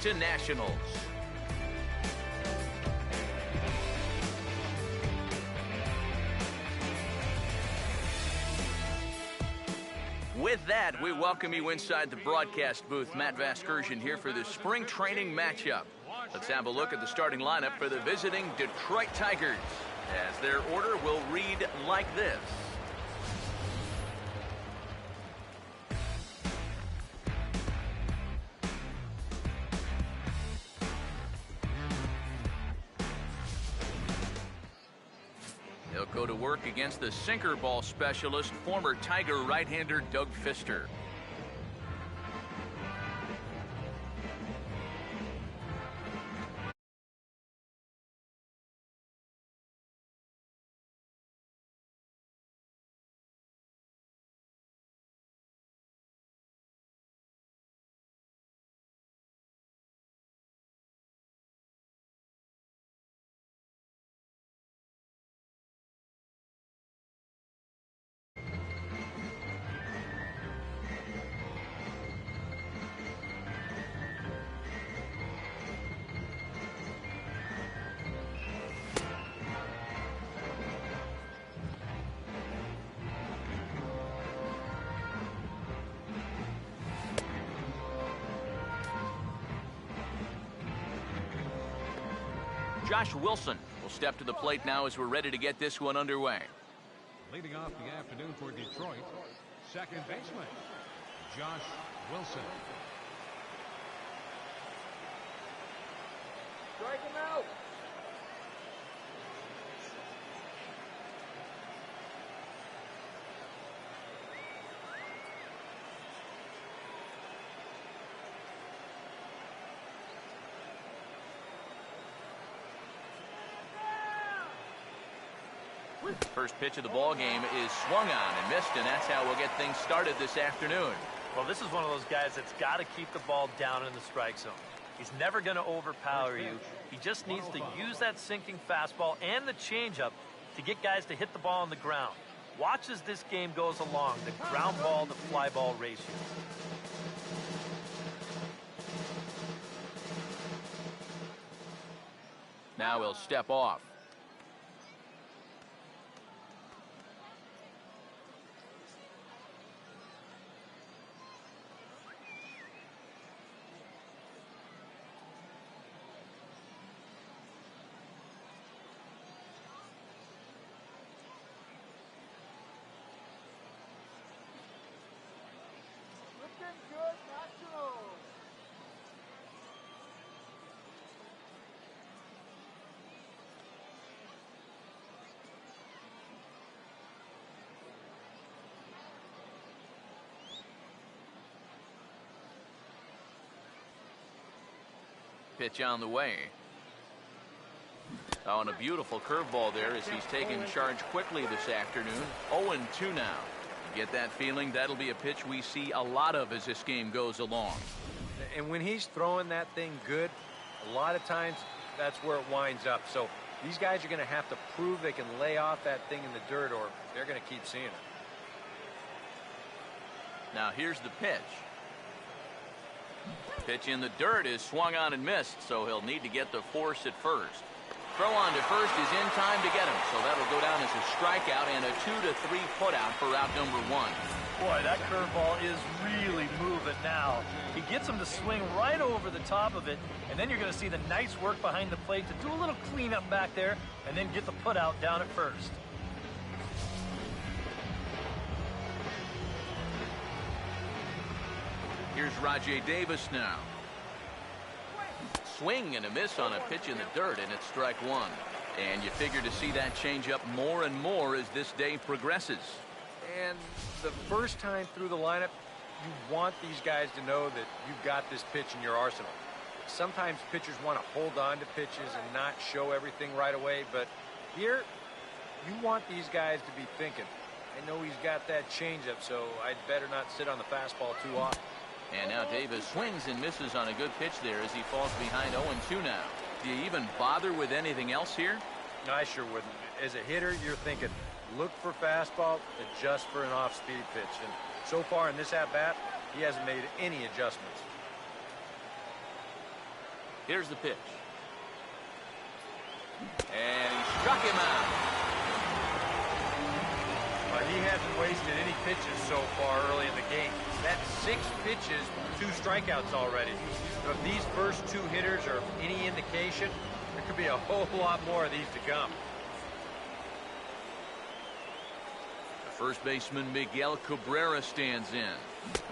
to Nationals. With that, we welcome you inside the broadcast booth. Matt Vasgersian here for the spring training matchup. Let's have a look at the starting lineup for the visiting Detroit Tigers, as their order will read like this. He'll go to work against the sinker ball specialist, former Tiger right-hander Doug Fister. Josh Wilson will step to the plate now as we're ready to get this one underway. Leading off the afternoon for Detroit, second baseman, Josh Wilson. Strike him out. First pitch of the ball game is swung on and missed, and that's how we'll get things started this afternoon. Well, this is one of those guys that's got to keep the ball down in the strike zone. He's never going to overpower you. He just needs to use that sinking fastball and the changeup to get guys to hit the ball on the ground. Watch as this game goes along, the ground ball to fly ball ratio. Now he'll step off. Pitch on the way. Oh, and a beautiful curveball there as he's taking charge quickly this afternoon. 0-2 now. Get that feeling that'll be a pitch we see a lot of as this game goes along. And when he's throwing that thing good, a lot of times that's where it winds up. So these guys are going to have to prove they can lay off that thing in the dirt, or they're going to keep seeing it. Now here's the pitch. Pitch in the dirt is swung on and missed, so he'll need to get the force at first. Throw on to first is in time to get him, so that'll go down as a strikeout and a 2-3 putout for out number one. Boy, that curveball is really moving now. He gets him to swing right over the top of it, and then you're going to see the nice work behind the plate to do a little cleanup back there and then get the putout down at first. Here's Rajay Davis now. Swing and a miss on a pitch in the dirt, and it's strike one. And you figure to see that change up more and more as this day progresses. And the first time through the lineup, you want these guys to know that you've got this pitch in your arsenal. Sometimes pitchers want to hold on to pitches and not show everything right away, but here, you want these guys to be thinking, I know he's got that changeup, so I'd better not sit on the fastball too often. And now Davis swings and misses on a good pitch there as he falls behind 0-2 now. Do you even bother with anything else here? No, I sure wouldn't. As a hitter, you're thinking, look for fastball, adjust for an off-speed pitch. And so far in this at-bat, he hasn't made any adjustments. Here's the pitch. And he struck him out. He hasn't wasted any pitches so far early in the game. That's 6 pitches, 2 strikeouts already. So if these first 2 hitters are any indication, there could be a whole lot more of these to come. The first baseman Miguel Cabrera stands in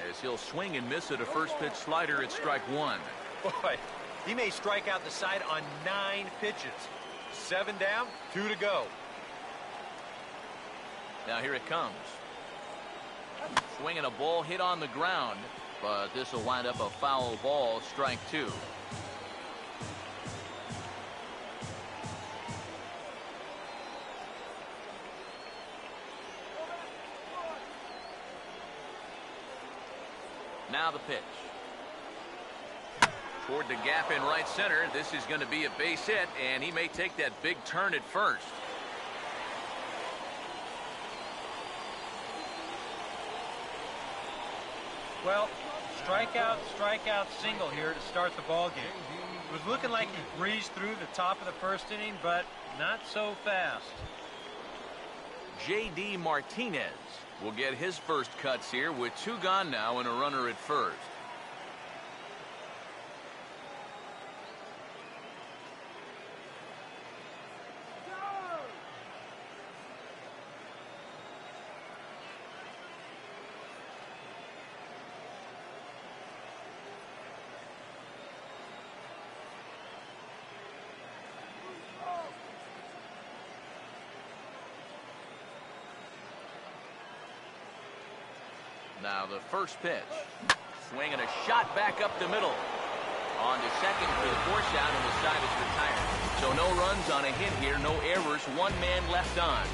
as he'll swing and miss at a first pitch slider at strike 1. Boy, he may strike out the side on 9 pitches. 7 down, 2 to go. Now here it comes. Swinging a ball hit on the ground, but this will wind up a foul ball, strike 2. Now the pitch. Toward the gap in right center. This is going to be a base hit, and he may take that big turn at first. Well, strikeout, single here to start the ball game. It was looking like he breezed through the top of the first inning, but not so fast. J.D. Martinez will get his first cuts here with 2 gone now and a runner at first. Now the first pitch. Swinging a shot back up the middle. On to second for the force out, and the side is retired. So no runs on a hit here, no errors, 1 man left on.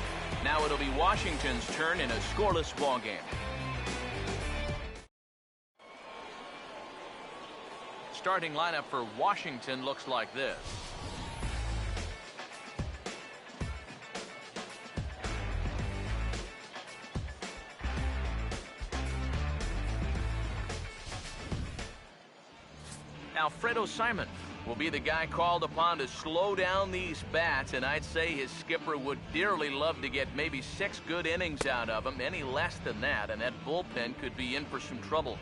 Now it'll be Washington's turn in a scoreless ball game. Starting lineup for Washington looks like this. Alfredo Simon will be the guy called upon to slow down these bats, and I'd say his skipper would dearly love to get maybe 6 good innings out of him. Any less than that, and that bullpen could be in for some trouble.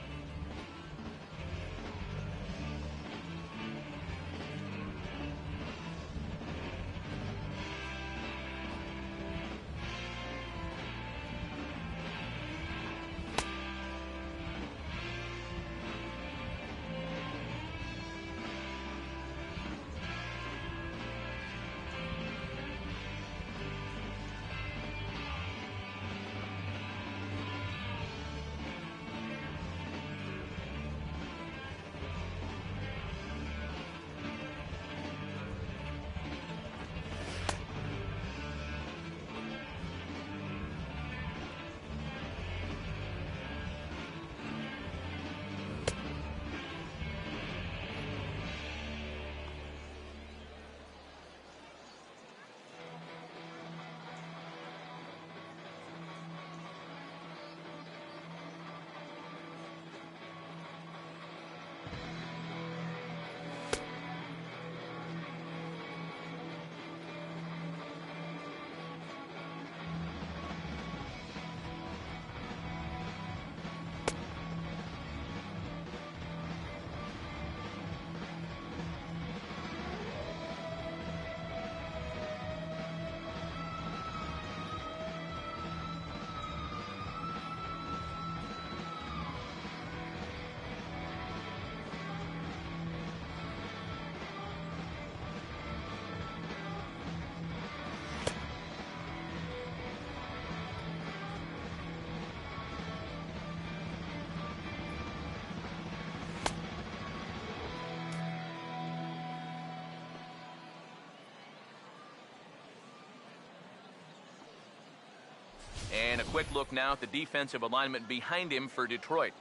And a quick look now at the defensive alignment behind him for Detroit.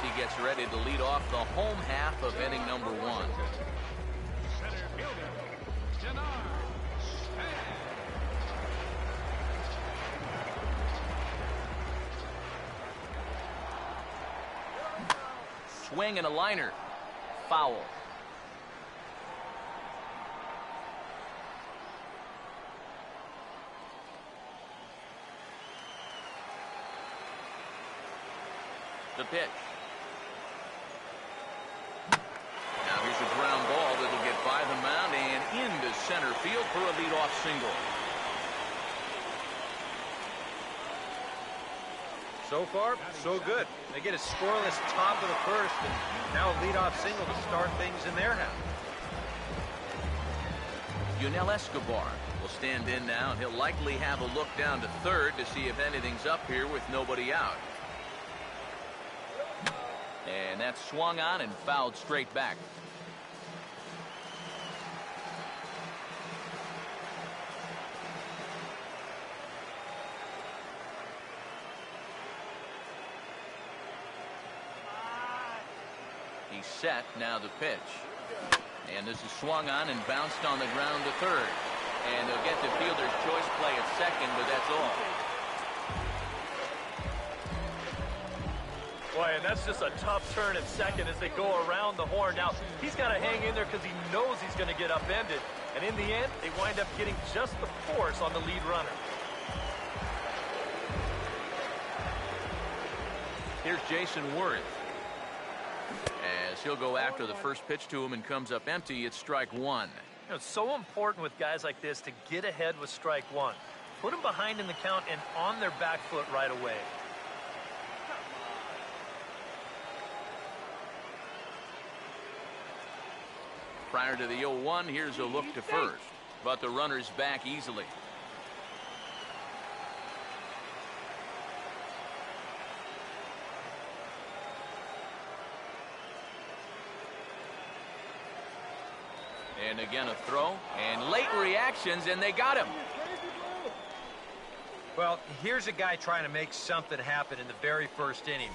he gets ready to lead off the home half of inning number 1. Center fielder, Denard. Swing and a liner. Foul. The pitch. Now here's a ground ball that'll get by the mound and into center field for a leadoff single. So far, so good. They get a scoreless top of the first, and now a leadoff single to start things in their half. Yunel Escobar will stand in now, and he'll likely have a look down to third to see if anything's up here with nobody out. And that's swung on and fouled straight back. He's set, now the pitch. And this is swung on and bounced on the ground to third. And they'll get the fielder's choice play at second, but that's all. Boy, and that's just a tough turn at second as they go around the horn. Now, he's got to hang in there because he knows he's going to get upended. And in the end, they wind up getting just the force on the lead runner. Here's Jason Worth. As he'll go after the first pitch to him and comes up empty, it's strike 1. You know, it's so important with guys like this to get ahead with strike 1. Put them behind in the count and on their back foot right away. Prior to the 0-1, here's a look to first, but the runner's back easily. And again a throw, and late reactions, and they got him. Well, here's a guy trying to make something happen in the very first inning.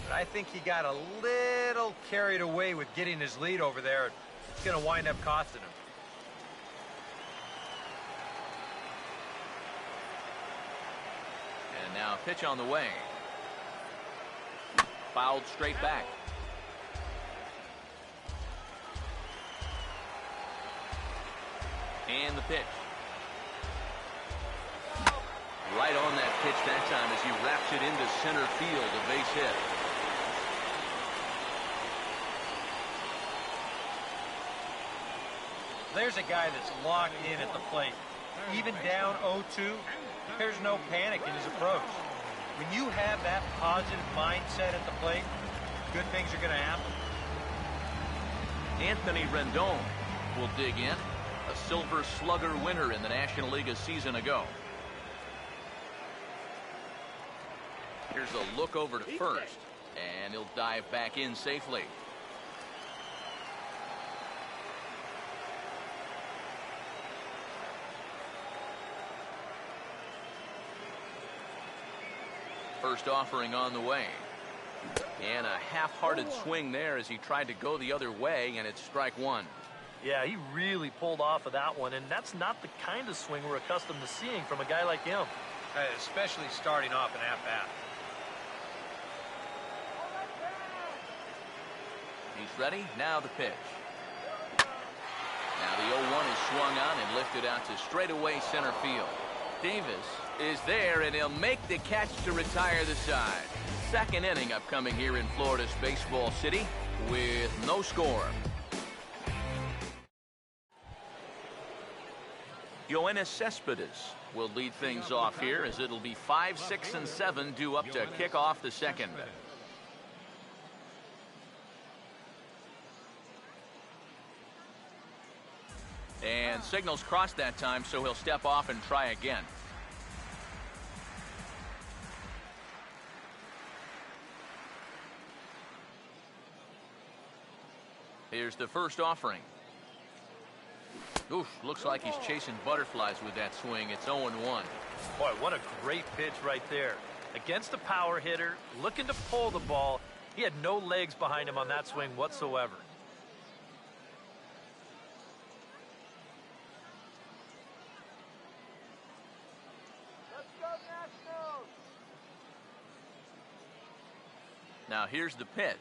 But I think he got a little carried away with getting his lead over there. It's going to wind up costing him. And now a pitch on the way. Fouled straight back. And the pitch. Right on that pitch that time as he wraps it into center field, a base hit. There's a guy that's locked in at the plate. Even down 0-2, there's no panic in his approach. When you have that positive mindset at the plate, good things are going to happen. Anthony Rendon will dig in. A Silver Slugger winner in the National League a season ago. Here's a look over to first, and he'll dive back in safely. First offering on the way. And a half-hearted swing there as he tried to go the other way, and it's strike 1. Yeah, he really pulled off of that one, and that's not the kind of swing we're accustomed to seeing from a guy like him. Especially starting off an at-bat. He's ready. Now the pitch. Now the 0-1 is swung on and lifted out to straightaway center field. Davis is there, and he'll make the catch to retire the side. Second inning upcoming here in Florida's Baseball City with no score. Yoenis Cespedes will lead things off here as it'll be 5, 6, and 7 due up to kick off the second. And signals crossed that time, so he'll step off and try again. Here's the first offering. Oof, looks like he's chasing butterflies with that swing. It's 0-1. Boy, what a great pitch right there. Against a power hitter, looking to pull the ball. He had no legs behind him on that swing whatsoever. Let's go, Nationals! Now here's the pitch.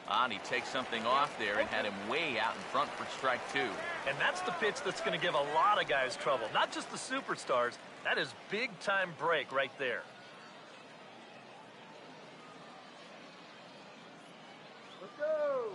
And he takes something off there and had him way out in front for strike 2. And that's the pitch that's going to give a lot of guys trouble, not just the superstars. That is big-time break right there. Let's go!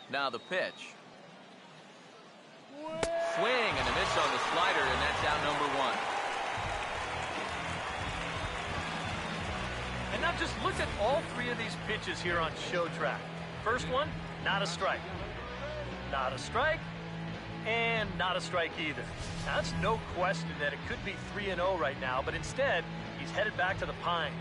Now the pitch. Swing and a miss on the slider, and that's out number 1. And now just look at all 3 of these pitches here on Show Track. First one, not a strike. Not a strike. And not a strike either. Now, that's no question that it could be 3-0 right now, but instead, he's headed back to the pine.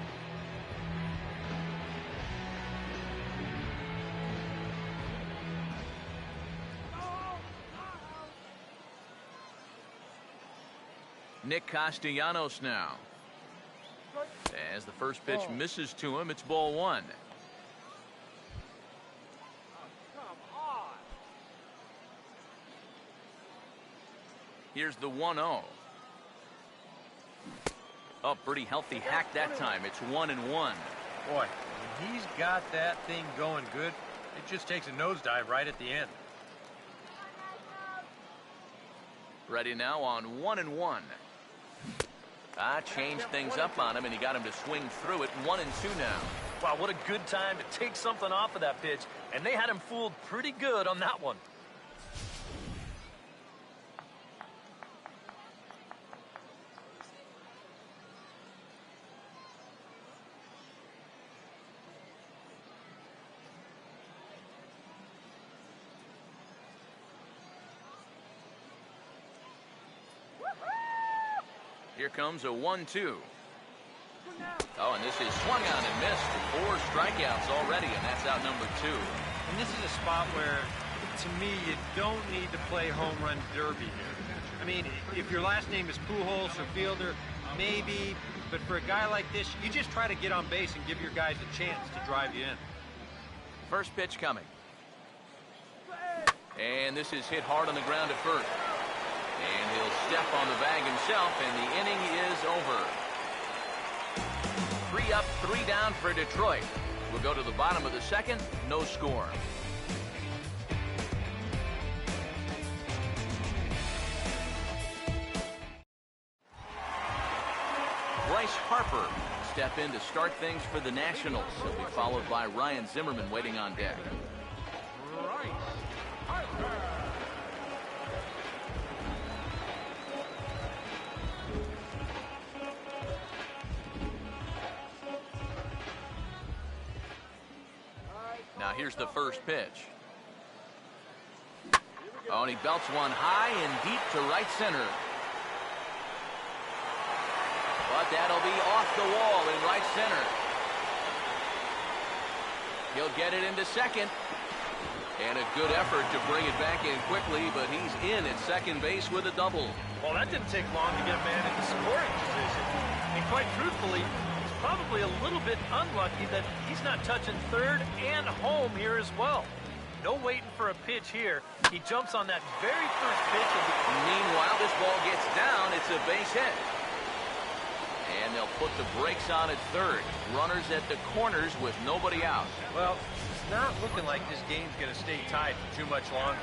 Nick Castellanos now. As the first pitch misses to him, it's ball 1. Here's the 1-0. Oh, pretty healthy hack that time. It's 1-1. Boy, when he's got that thing going good, it just takes a nosedive right at the end. Ready now on 1-1. Changed things up on him, and he got him to swing through it. 1-2 now. Wow, what a good time to take something off of that pitch, and they had him fooled pretty good on that one. Here comes a 1-2. Oh, and this is swung on and missed. 4 strikeouts already, and that's out number 2. And this is a spot where, to me, you don't need to play home run derby here. I mean, if your last name is Pujols or Fielder, maybe, but for a guy like this, you just try to get on base and give your guys a chance to drive you in. First pitch coming. And this is hit hard on the ground at first. And he'll step on the bag himself, and the inning is over. 3 up, 3 down for Detroit. We'll go to the bottom of the second, no score. Bryce Harper step in to start things for the Nationals. He'll be followed by Ryan Zimmerman waiting on deck. Bryce Harper. Now here's the first pitch. Oh, and he belts one high and deep to right center. but that'll be off the wall in right center. He'll get it into second. And a good effort to bring it back in quickly, but he's in at second base with a double. Well, that didn't take long to get a man into scoring position. And quite truthfully, he's probably a little bit unlucky that he's not touching third and home here as well. No waiting for a pitch here. He jumps on that very first pitch. Meanwhile, this ball gets down. It's a base hit. And they'll put the brakes on at third. Runners at the corners with nobody out. Well, it's not looking like this game's going to stay tied for too much longer.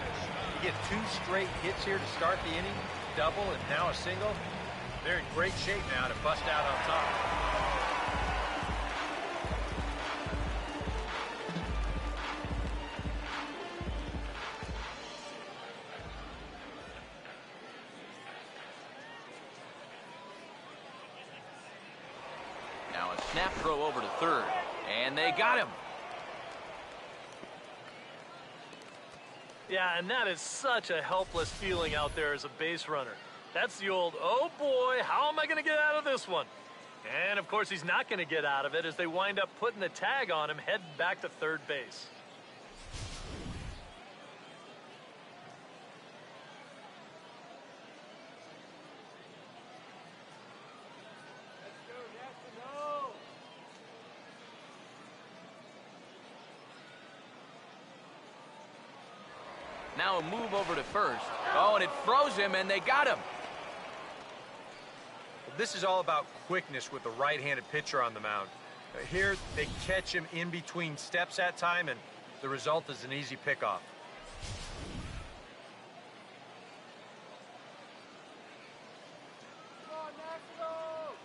You get 2 straight hits here to start the inning, double, and now a single. They're in great shape now to bust out on top. Now a snap throw over to third. And they got him. Yeah, and that is such a helpless feeling out there as a base runner. That's the old, oh boy, how am I going to get out of this one? And of course he's not going to get out of it as they wind up putting the tag on him heading back to third base. Now a move over to first. Oh, and it froze him, and they got him. This is all about quickness with the right-handed pitcher on the mound. Here, they catch him in between steps that time, and the result is an easy pickoff. Come on, Nationals!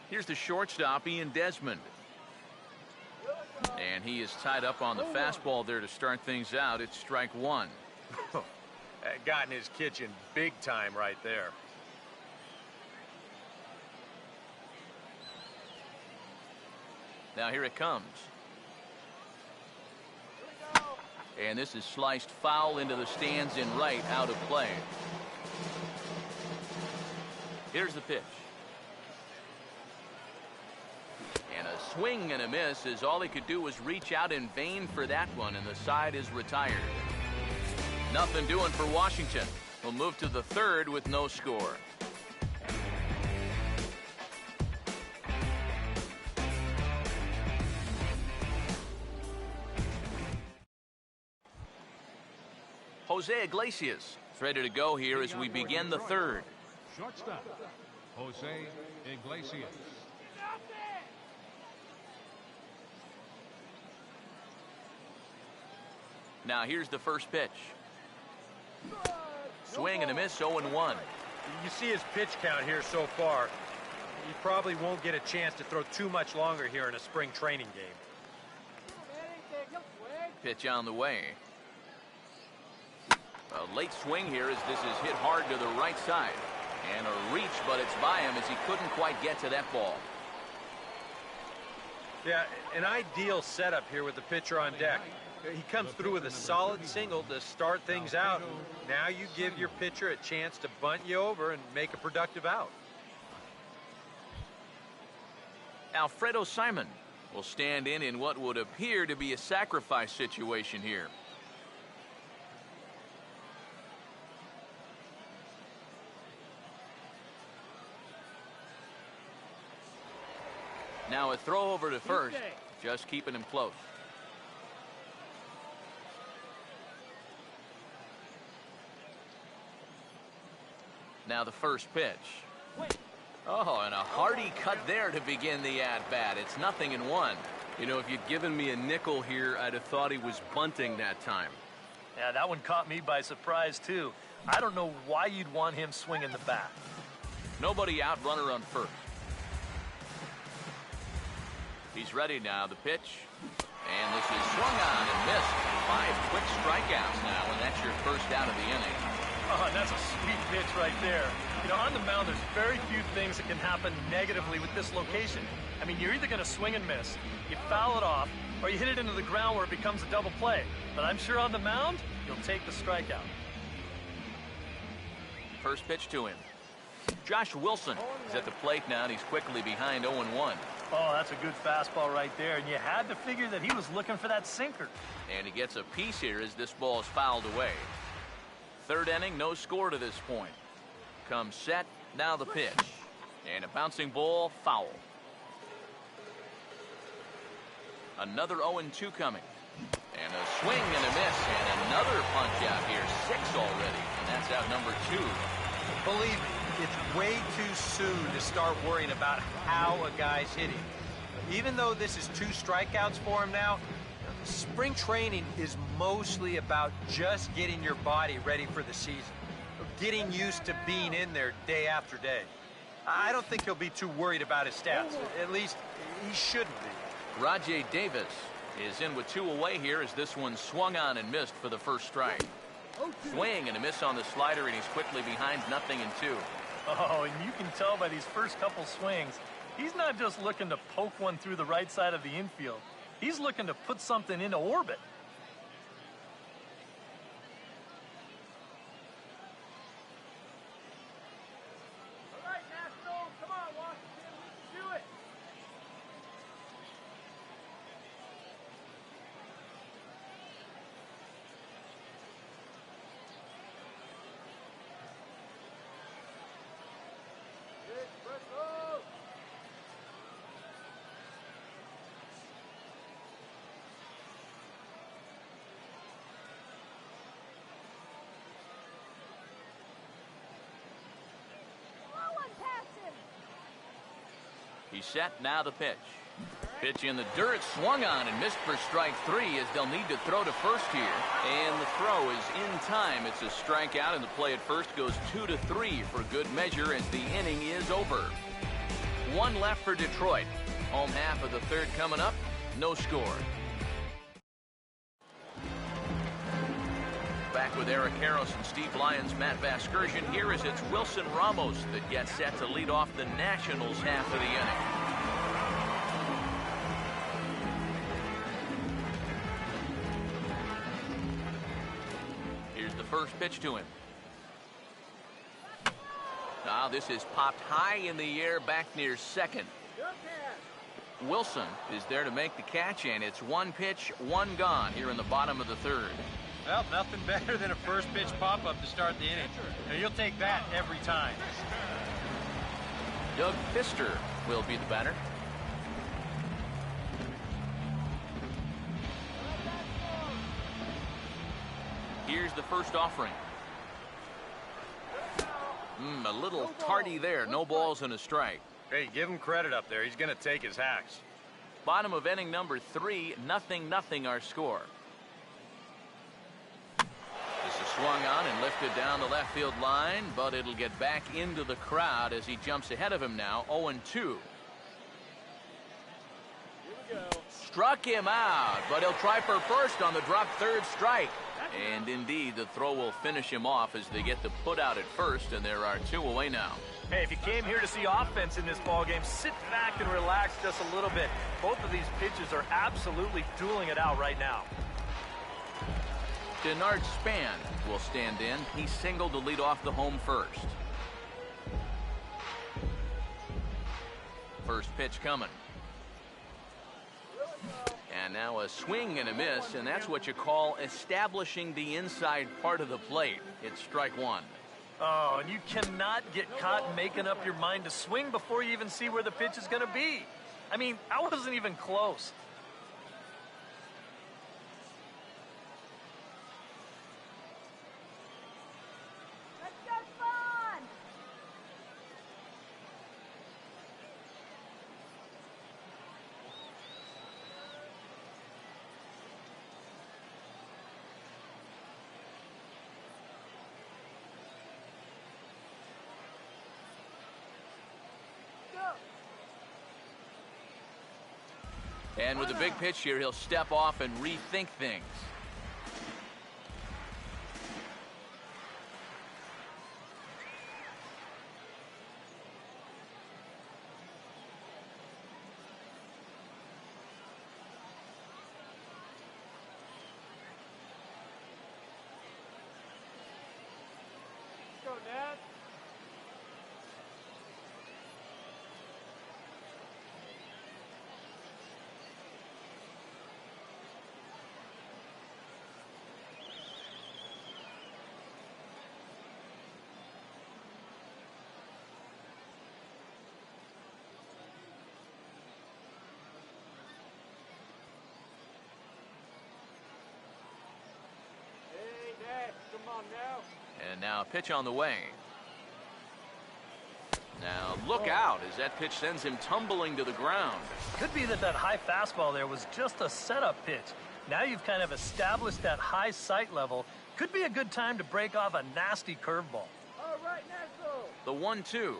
Here's the shortstop, Ian Desmond. And he is tied up on the fastball there to start things out. It's strike one. That got in his kitchen big time right there. Now here it comes. And this is sliced foul into the stands in right, out of play. Here's the pitch. And a swing and a miss, as all he could do was reach out in vain for that one, and the side is retired. Nothing doing for Washington. We'll move to the third with no score. Jose Iglesias is ready to go here as we begin the third. Shortstop, Jose Iglesias. Now here's the first pitch. Swing and a miss, 0-1. You see his pitch count here so far. He probably won't get a chance to throw too much longer here in a spring training game. Pitch on the way. A late swing here as this is hit hard to the right side. And a reach, but it's by him as he couldn't quite get to that ball. Yeah, an ideal setup here with the pitcher on deck. He comes through with a solid single to start things out. Now you give your pitcher a chance to bunt you over and make a productive out. Alfredo Simon will stand in what would appear to be a sacrifice situation here. Now a throw over to first, just keeping him close. Now the first pitch. Oh, and a hearty cut there to begin the at-bat. It's 0-1. You know, if you'd given me a nickel here, I'd have thought he was bunting that time. Yeah, that one caught me by surprise, too. I don't know why you'd want him swinging the bat. Nobody out, runner on first. He's ready now, the pitch. And this is swung on and missed. 5 quick strikeouts now, and that's your first out of the inning. Oh, and that's a sweet pitch right there. You know, on the mound, there's very few things that can happen negatively with this location. I mean, you're either going to swing and miss, you foul it off, or you hit it into the ground where it becomes a double play. But I'm sure on the mound, you'll take the strikeout. First pitch to him. Josh Wilson is at the plate now, and he's quickly behind 0-1. Oh, that's a good fastball right there, and you had to figure that he was looking for that sinker. And he gets a piece here as this ball is fouled away. Third inning, no score to this point. Comes set, now the pitch. And a bouncing ball, foul. Another 0-2 coming. And a swing and a miss, and another punch out here. 6 already, and that's out number 2. Believe me, it's way too soon to start worrying about how a guy's hitting. Even though this is 2 strikeouts for him now, spring training is mostly about just getting your body ready for the season. Getting used to being in there day after day. I don't think he'll be too worried about his stats. At least, he shouldn't be. Rajay Davis is in with 2 away here as this one swung on and missed for the first strike. Swing and a miss on the slider, and he's quickly behind 0-2. Oh, and you can tell by these first couple swings, he's not just looking to poke one through the right side of the infield. He's looking to put something into orbit. All right, Nationals, come on, Washington, we can do it. Good, let's go. He's set, now the pitch. Pitch in the dirt, swung on and missed for strike 3 as they'll need to throw to first here. And the throw is in time. It's a strikeout, and the play at first goes 2-3 for good measure as the inning is over. 1 left for Detroit. Home half of the third coming up, no score. Back with Eric Harris and Steve Lyons, Matt Vasgersian. Here is it's Wilson Ramos that gets set to lead off the Nationals half of the inning. Here's the first pitch to him. Now this is popped high in the air back near second. Wilson is there to make the catch, and it's 1 pitch, 1 gone here in the bottom of the third. Well, nothing better than a first pitch pop-up to start the inning. Now, you'll take that every time. Doug Fister will be the batter. Here's the first offering. A little tardy there. No balls and a strike. Hey, give him credit up there. He's going to take his hacks. Bottom of inning number 3, 0-0 our score. This is swung on and lifted down the left field line, but it'll get back into the crowd as he jumps ahead of him now, 0-2. Struck him out, but he'll try for first on the drop third strike. And indeed, the throw will finish him off as they get the put out at first, and there are 2 away now. Hey, if you came here to see offense in this ballgame, sit back and relax just a little bit. Both of these pitches are absolutely dueling it out right now. Denard Span will stand in. He singled to lead off the home first. First pitch coming. And now a swing and a miss, and that's what you call establishing the inside part of the plate. It's strike 1. Oh, and you cannot get caught making up your mind to swing before you even see where the pitch is going to be. I mean, I wasn't even close. Let's go, Spawn! And with a big pitch here, he'll step off and rethink things. Go, Dad. on now. And now a pitch on the way. Now look out as that pitch sends him tumbling to the ground. Could be that high fastball there was just a setup pitch. Now you've kind of established that high sight level. Could be a good time to break off a nasty curveball. All right, National. The 1-2.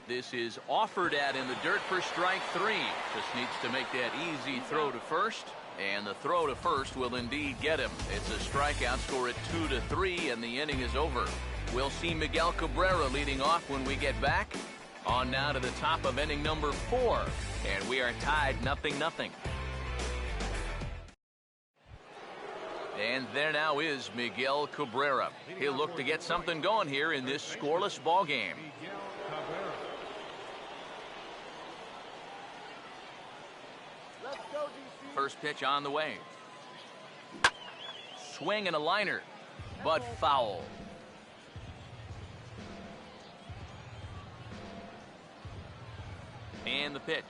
This is offered at in the dirt for strike 3. Just needs to make that easy throw to first. And the throw to first will indeed get him. It's a strikeout, score at 2-3, and the inning is over. We'll see Miguel Cabrera leading off when we get back. On now to the top of inning number 4. And we are tied 0-0. And there now is Miguel Cabrera. He'll look to get something going here in this scoreless ball game. Miguel Cabrera. Let's go, DC. First pitch on the way. Swing and a liner, but foul. And the pitch.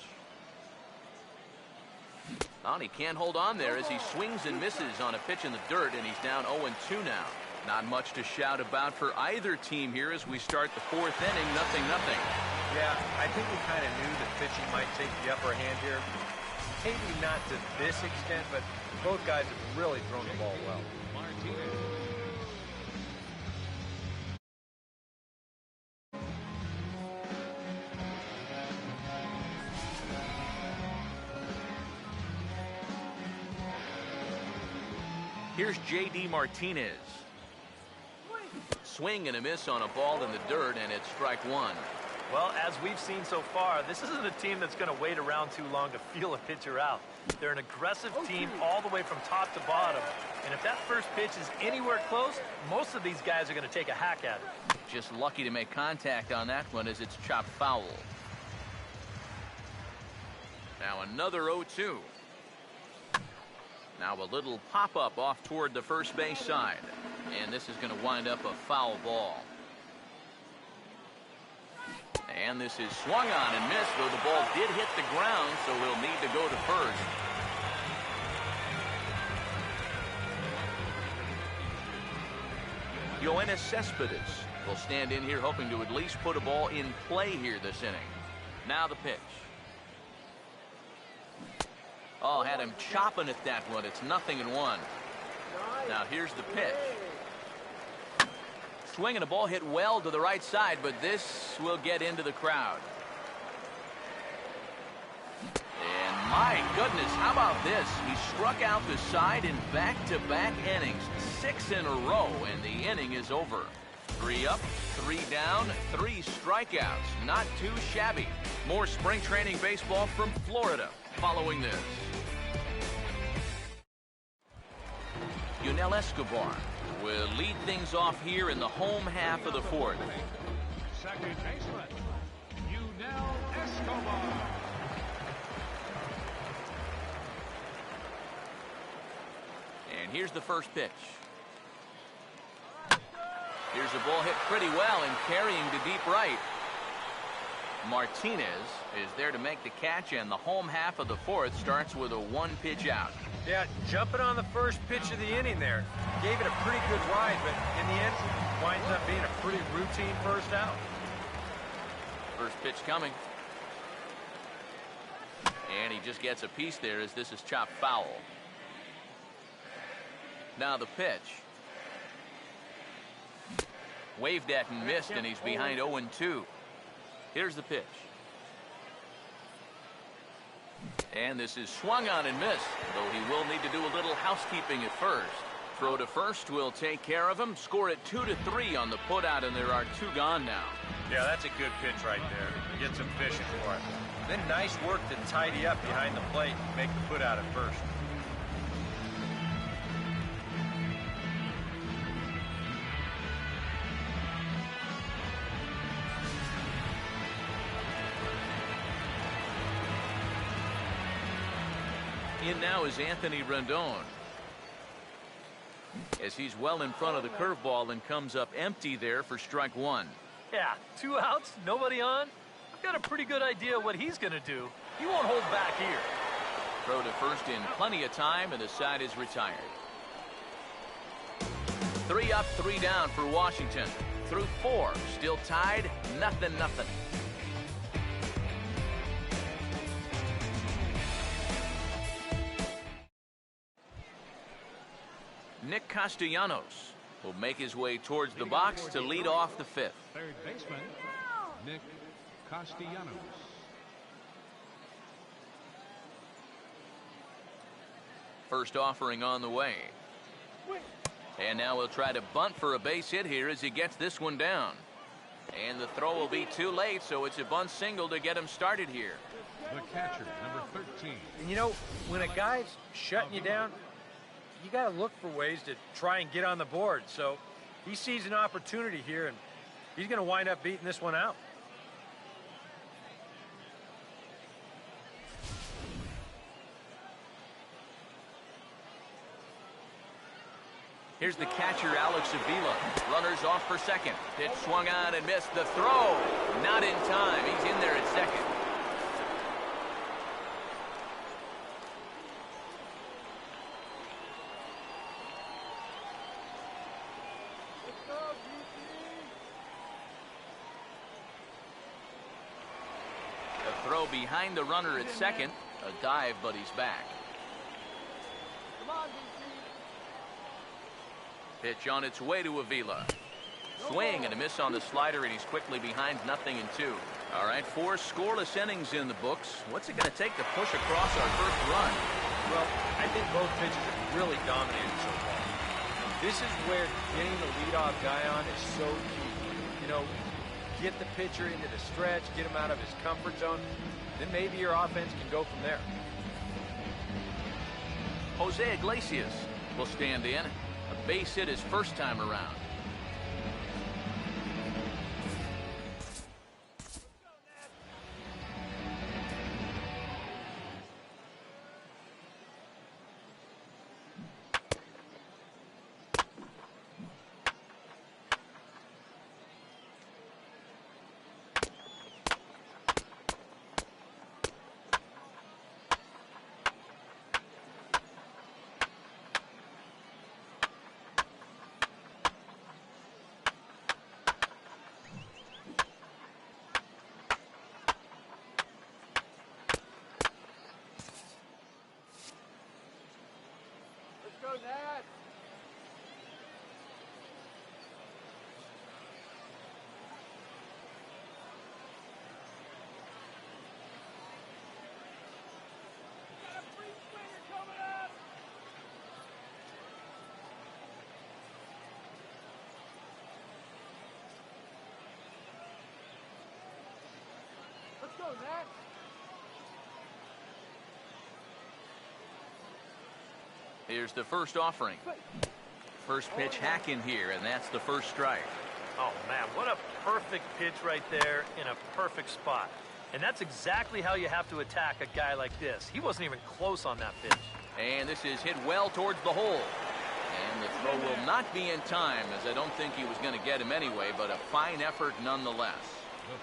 Oh, he can't hold on there as he swings and misses on a pitch in the dirt, and he's down 0-2 now. Not much to shout about for either team here as we start the 4th inning, 0-0. Yeah, I think we kind of knew that pitching might take the upper hand here. Maybe not to this extent, but both guys have really thrown the ball well. Martinez. Here's J.D. Martinez. Swing and a miss on a ball in the dirt, and it's strike 1. Well, as we've seen so far, this isn't a team that's going to wait around too long to feel a pitcher out. They're an aggressive team all the way from top to bottom. And if that first pitch is anywhere close, most of these guys are going to take a hack at it. Just lucky to make contact on that one as it's chopped foul. Now another 0-2. Now a little pop-up off toward the first base side. And this is going to wind up a foul ball. And this is swung on and missed, though the ball did hit the ground, so we'll need to go to first. Yoenis Cespedes will stand in here hoping to at least put a ball in play here this inning. Now the pitch. Oh, had him chopping at that one. It's 0-1. Now here's the pitch. Swing and a ball hit well to the right side, but this will get into the crowd. And my goodness, how about this? He struck out the side in back-to-back innings, 6 in a row, and the inning is over. 3 up, 3 down, 3 strikeouts. Not too shabby. More spring training baseball from Florida following this. Yunel Escobar will lead things off here in the home half of the 4th. Second baseman, Yunel Escobar. And here's the first pitch. Here's a ball hit pretty well and carrying to deep right. Martinez is there to make the catch, and the home half of the 4th starts with a 1-pitch out. Yeah, jumping on the first pitch of the inning there. Gave it a pretty good ride, but in the end, winds up being a pretty routine first out. First pitch coming. And he just gets a piece there as this is chopped foul. Now the pitch. Waved at and missed, and he's behind 0-2. Here's the pitch. And this is swung on and missed, though he will need to do a little housekeeping at first. Throw to first will take care of him. Score at 2-3 on the putout, and there are 2 gone now. Yeah, that's a good pitch right there. Get some fishing for it. Then nice work to tidy up behind the plate and make the putout at first. In now is Anthony Rendon, as he's well in front of the curveball and comes up empty there for strike 1. Yeah, 2 outs, nobody on. I've got a pretty good idea what he's going to do. He won't hold back here. Throw to first in plenty of time, and the side is retired. 3 up, 3 down for Washington. Through 4, still tied, 0-0. Nick Castellanos will make his way towards the box to lead off the 5th. Third baseman, Nick Castellanos. First offering on the way. And now he'll try to bunt for a base hit here as he gets this one down. And the throw will be too late, so it's a bunt single to get him started here. The catcher, number 13. And you know, when a guy's shutting you down, you got to look for ways to try and get on the board. So he sees an opportunity here, and he's going to wind up beating this one out. Here's the catcher, Alex Avila. Runners off for second. Pitch swung on and missed. The throw, not in time. He's in there at second. The throw behind the runner at second. A dive, but he's back. Come on, DC. Pitch on its way to Avila. Swing and a miss on the slider, and he's quickly behind 0-2. All right, 4 scoreless innings in the books. What's it going to take to push across our first run? Well, I think both pitches have really dominated so far. This is where getting the leadoff guy on is so key. You know, get the pitcher into the stretch, get him out of his comfort zone, then maybe your offense can go from there. Jose Iglesias will stand in. A base hit his first time around. Let's go, Nat. Got a free swinger coming up. Let's go, Nat. Here's the first offering. First pitch hack in here, and that's the first strike. Oh, man, what a perfect pitch right there in a perfect spot. And that's exactly how you have to attack a guy like this. He wasn't even close on that pitch. And this is hit well towards the hole. And the throw will not be in time, as I don't think he was going to get him anyway, but a fine effort nonetheless.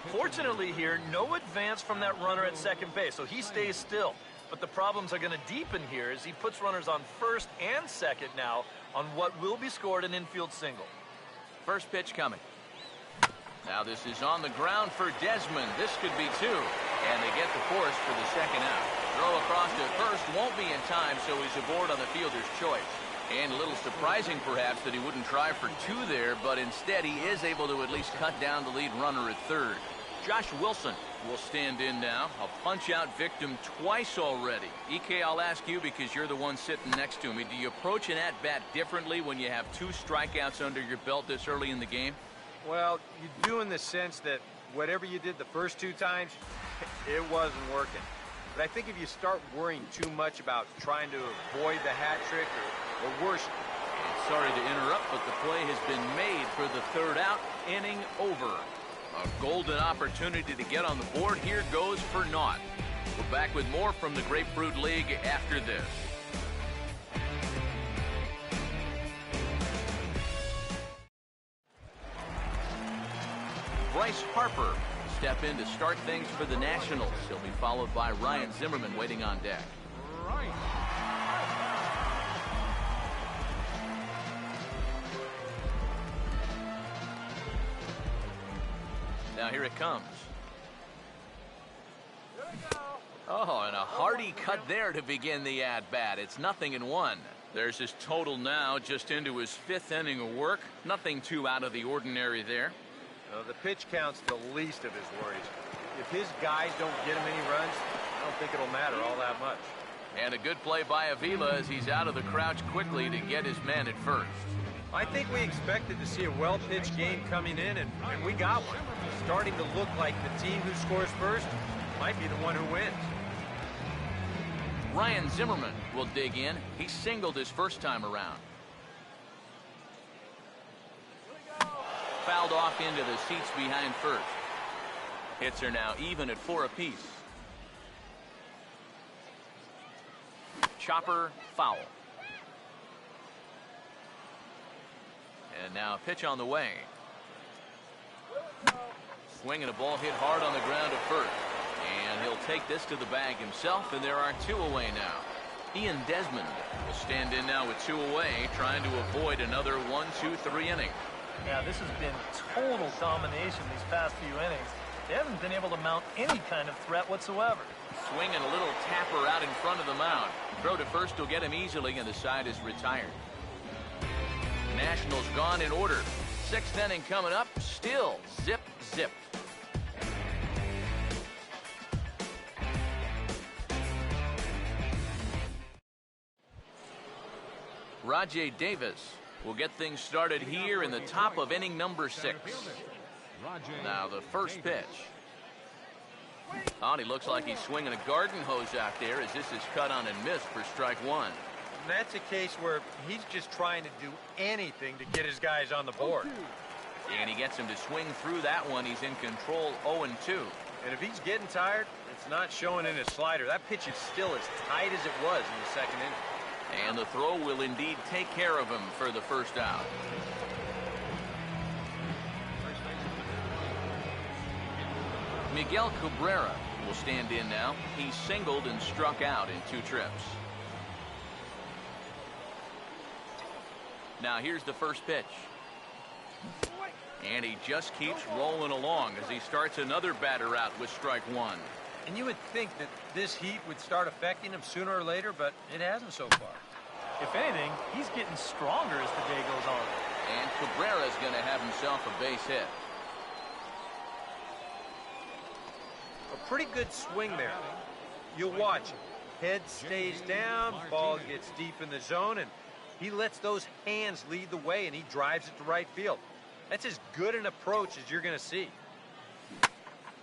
Fortunately here, no advance from that runner at second base, so he stays still. But the problems are going to deepen here as he puts runners on first and second now on what will be scored an infield single. First pitch coming. Now this is on the ground for Desmond. This could be 2. And they get the force for the second out. Throw across to first won't be in time, so he's aboard on the fielder's choice. And a little surprising, perhaps, that he wouldn't try for 2 there, but instead he is able to at least cut down the lead runner at third. Josh Wilson will stand in now. A punch-out victim twice already. EK, I'll ask you because you're the one sitting next to me. Do you approach an at-bat differently when you have 2 strikeouts under your belt this early in the game? Well, you do in the sense that whatever you did the first 2 times, it wasn't working. But I think if you start worrying too much about trying to avoid the hat trick or worse. Sorry to interrupt, but the play has been made for the 3rd out. Inning over. A golden opportunity to get on the board here goes for naught. We're back with more from the Grapefruit League after this. Bryce Harper step in to start things for the Nationals. He'll be followed by Ryan Zimmerman waiting on deck. Right. Now here it comes. Here we go. Oh, and a hearty cut there to begin the at-bat. It's 0-1. There's his total now, just into his 5th inning of work. Nothing too out of the ordinary there. The pitch count's the least of his worries. If his guys don't get him any runs, I don't think it'll matter all that much. And a good play by Avila as he's out of the crouch quickly to get his man at first. I think we expected to see a well-pitched game coming in, and we got one. Starting to look like the team who scores first might be the one who wins. Ryan Zimmerman will dig in. He singled his first time around. Fouled off into the seats behind first. Hits are now even at 4 apiece. Chopper foul. And now a pitch on the way. Swinging a ball hit hard on the ground at first. And he'll take this to the bag himself, and there are 2 away now. Ian Desmond will stand in now with 2 away, trying to avoid another 1-2-3 inning. Yeah, this has been total domination these past few innings. They haven't been able to mount any kind of threat whatsoever. Swinging a little tapper out in front of the mound. Throw to first will get him easily, and the side is retired. Nationals gone in order. 6th inning coming up. Still zip, zip. Rajay Davis will get things started here in the top of inning number 6. Now the first pitch. Oh, he looks like he's swinging a garden hose out there as this is cut on and missed for strike 1. And that's a case where he's just trying to do anything to get his guys on the board. And he gets him to swing through that one. He's in control 0-2. And if he's getting tired, it's not showing in his slider. That pitch is still as tight as it was in the 2nd inning. And the throw will indeed take care of him for the first out. Miguel Cabrera will stand in now. He singled and struck out in 2 trips. Now here's the first pitch. And he just keeps rolling along as he starts another batter out with strike 1. And you would think that this heat would start affecting him sooner or later, but it hasn't so far. If anything, he's getting stronger as the day goes on. And Cabrera's going to have himself a base hit. A pretty good swing there. You'll watch it. Head stays down, ball gets deep in the zone, and he lets those hands lead the way, and he drives it to right field. That's as good an approach as you're going to see.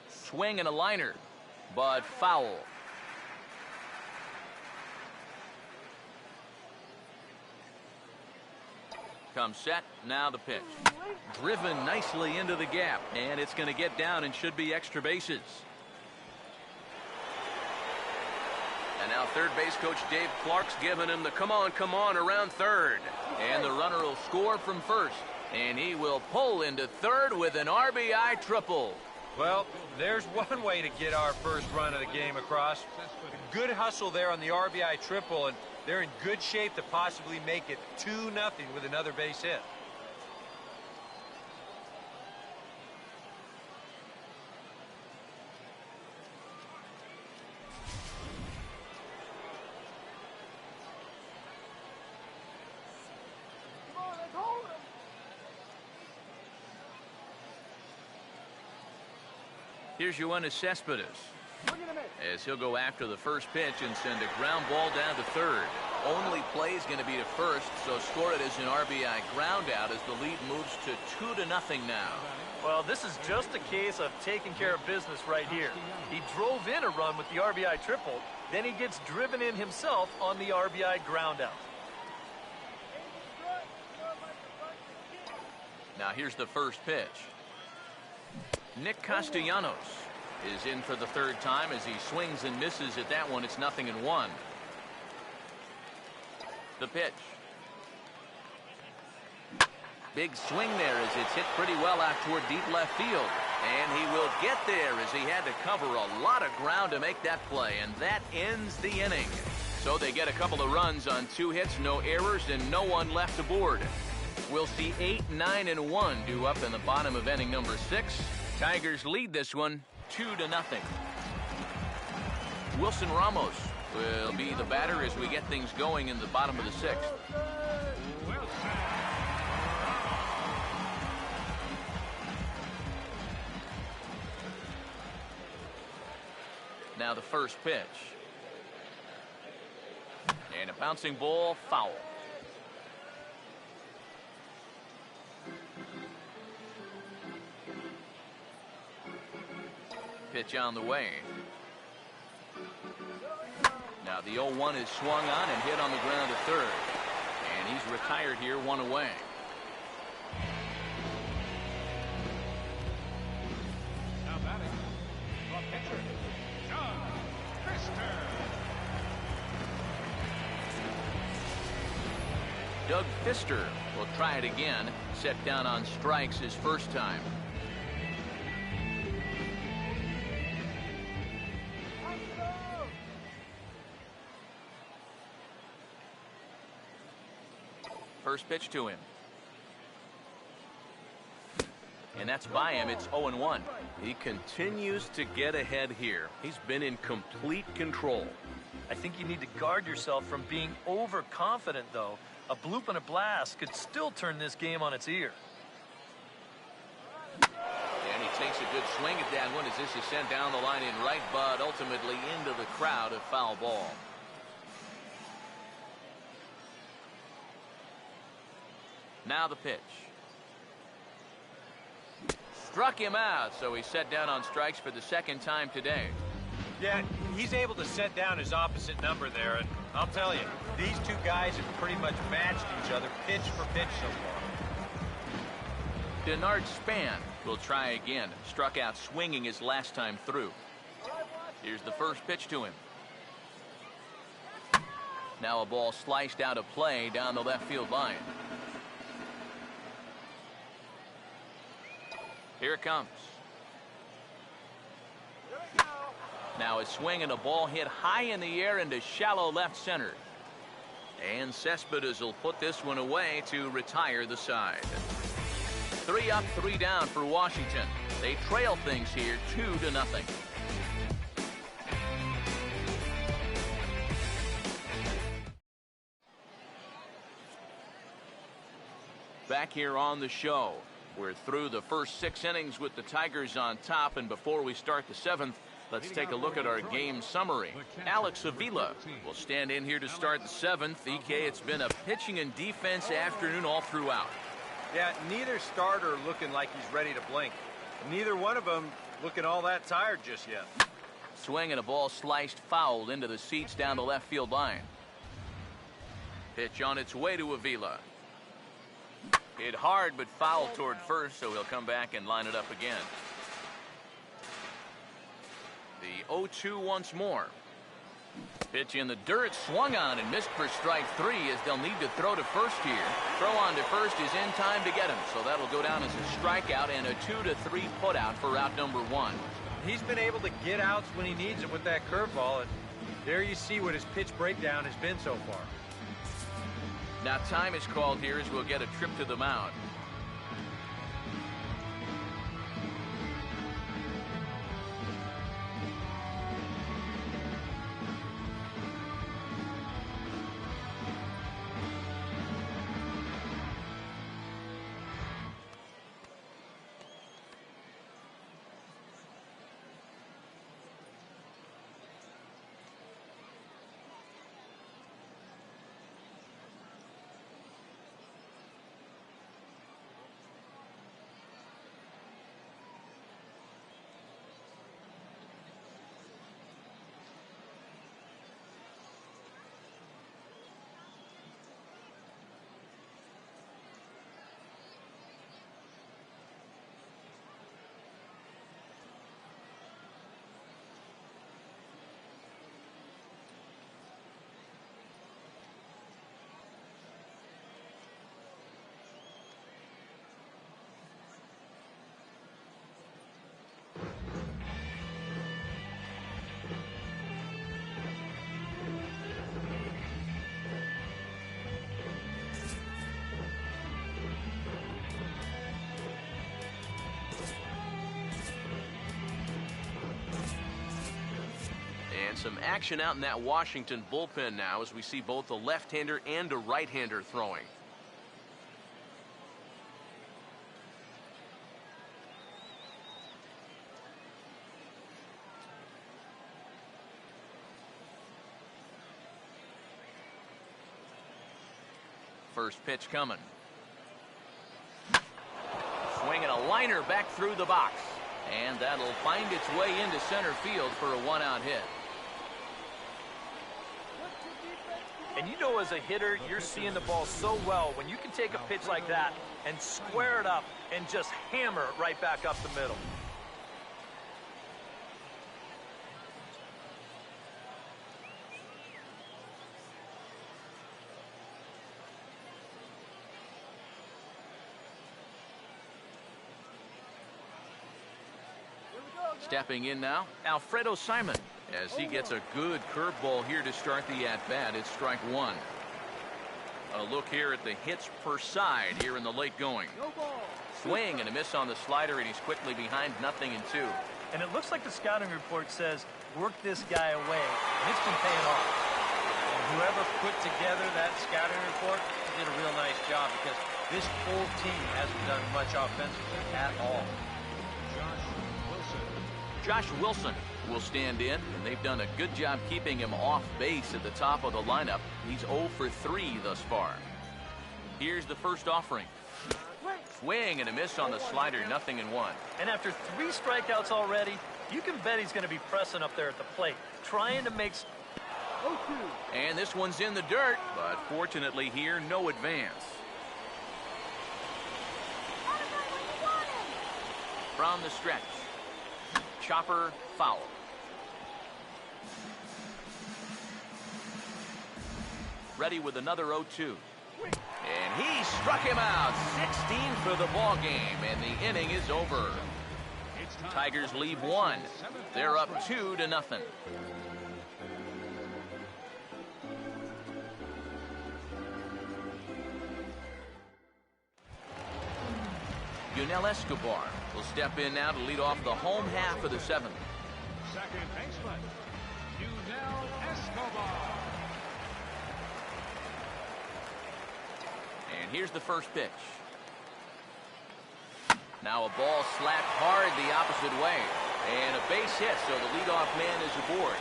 Swing and a liner, but foul. Comes set, now the pitch. Driven nicely into the gap, and it's going to get down and should be extra bases. And now third base coach Dave Clark's giving him the come on around third. And the runner will score from first. And he will pull into third with an RBI triple. Well, there's one way to get our first run of the game across. Good hustle there on the RBI triple, and they're in good shape to possibly make it 2-0 with another base hit. Come on, let's hold him. Here's Yoenis Cespedes, Look at him. as he'll go after the first pitch and send a ground ball down to third. Only play is going to be to first, so score it as an RBI ground out as the lead moves to 2-0 now. Well, this is just a case of taking care of business right here. He drove in a run with the RBI triple, then he gets driven in himself on the RBI ground out. Now here's the first pitch. Nick Castellanos is in for the third time as he swings and misses at that one. It's 0-1. The pitch. Big swing there as it's hit pretty well out toward deep left field. And he will get there as he had to cover a lot of ground to make that play. And that ends the inning. So they get a couple of runs on 2 hits, no errors, and no one left aboard. We'll see 8, 9, and 1 due up in the bottom of inning number 6. Tigers lead this one 2-0. Wilson Ramos will be the batter as we get things going in the bottom of the sixth. Now the first pitch. And a bouncing ball, foul. Pitch on the way. Now the 0-1 is swung on and hit on the ground to third. And he's retired here, 1 away. Now batting, the pitcher, John Pfister. Doug Pfister will try it again. Set down on strikes his first time. First pitch to him. And that's by him. It's 0-1. He continues to get ahead here. He's been in complete control. I think you need to guard yourself from being overconfident, though. A bloop and a blast could still turn this game on its ear. And he takes a good swing at that one as this is sent down the line in right, but ultimately into the crowd, a foul ball. Now the pitch. Struck him out, so he's set down on strikes for the second time today. Yeah, he's able to set down his opposite number there, and I'll tell you, these two guys have pretty much matched each other pitch for pitch so far. Denard Span will try again. Struck out swinging his last time through. Here's the first pitch to him. Now a ball sliced out of play down the left field line. Here it comes. Now a swing and a ball hit high in the air into shallow left center. And Cespedes will put this one away to retire the side. 3 up, 3 down for Washington. They trail things here 2-0. Back here on the show. We're through the first 6 innings with the Tigers on top, and before we start the 7th, let's take a look at our game summary. Alex Avila will stand in here to start the 7th. EK, it's been a pitching and defense afternoon all throughout. Yeah, neither starter looking like he's ready to blink. Neither one of them looking all that tired just yet. Swing and a ball sliced foul into the seats down the left field line. Pitch on its way to Avila. Hit hard but foul toward first, so he'll come back and line it up again. The 0-2 once more. Pitch in the dirt, swung on and missed for strike 3 as they'll need to throw to first here. Throw on to first is in time to get him, so that'll go down as a strikeout and a 2-3 putout for out number 1. He's been able to get outs when he needs it with that curveball, and there you see what his pitch breakdown has been so far. Now time is called here as we'll get a trip to the mound. And some action out in that Washington bullpen now as we see both a left-hander and a right-hander throwing. First pitch coming. Swinging a liner back through the box. And that'll find its way into center field for a one-out hit. And you know, as a hitter, you're seeing the ball so well when you can take a pitch like that and square it up and just hammer it right back up the middle. Stepping in now, Alfredo Simon, as he gets a good curveball here to start the at-bat. It's strike one. A look here at the hits per side here in the late going. Swing and a miss on the slider, and he's quickly behind 0-2. And it looks like the scouting report says, work this guy away. And it's been paying off. And whoever put together that scouting report did a real nice job, because this whole team hasn't done much offensively at all. Josh Wilson will stand in, and they've done a good job keeping him off base at the top of the lineup. He's 0 for 3 thus far. Here's the first offering. Swing and a miss on the slider, 0-1. And after 3 strikeouts already, you can bet he's going to be pressing up there at the plate, trying to make... And this one's in the dirt, but fortunately here, no advance. From the stretch. Chopper foul. Ready with another 0-2. And he struck him out. 16 for the ball game, and the inning is over. Tigers leave 1. They're up 2-0. Yunel Escobar will step in now to lead off the home half of the 7th. Second baseman, Yunel Escobar. And here's the first pitch. Now a ball slapped hard the opposite way. And a base hit, so the leadoff man is aboard.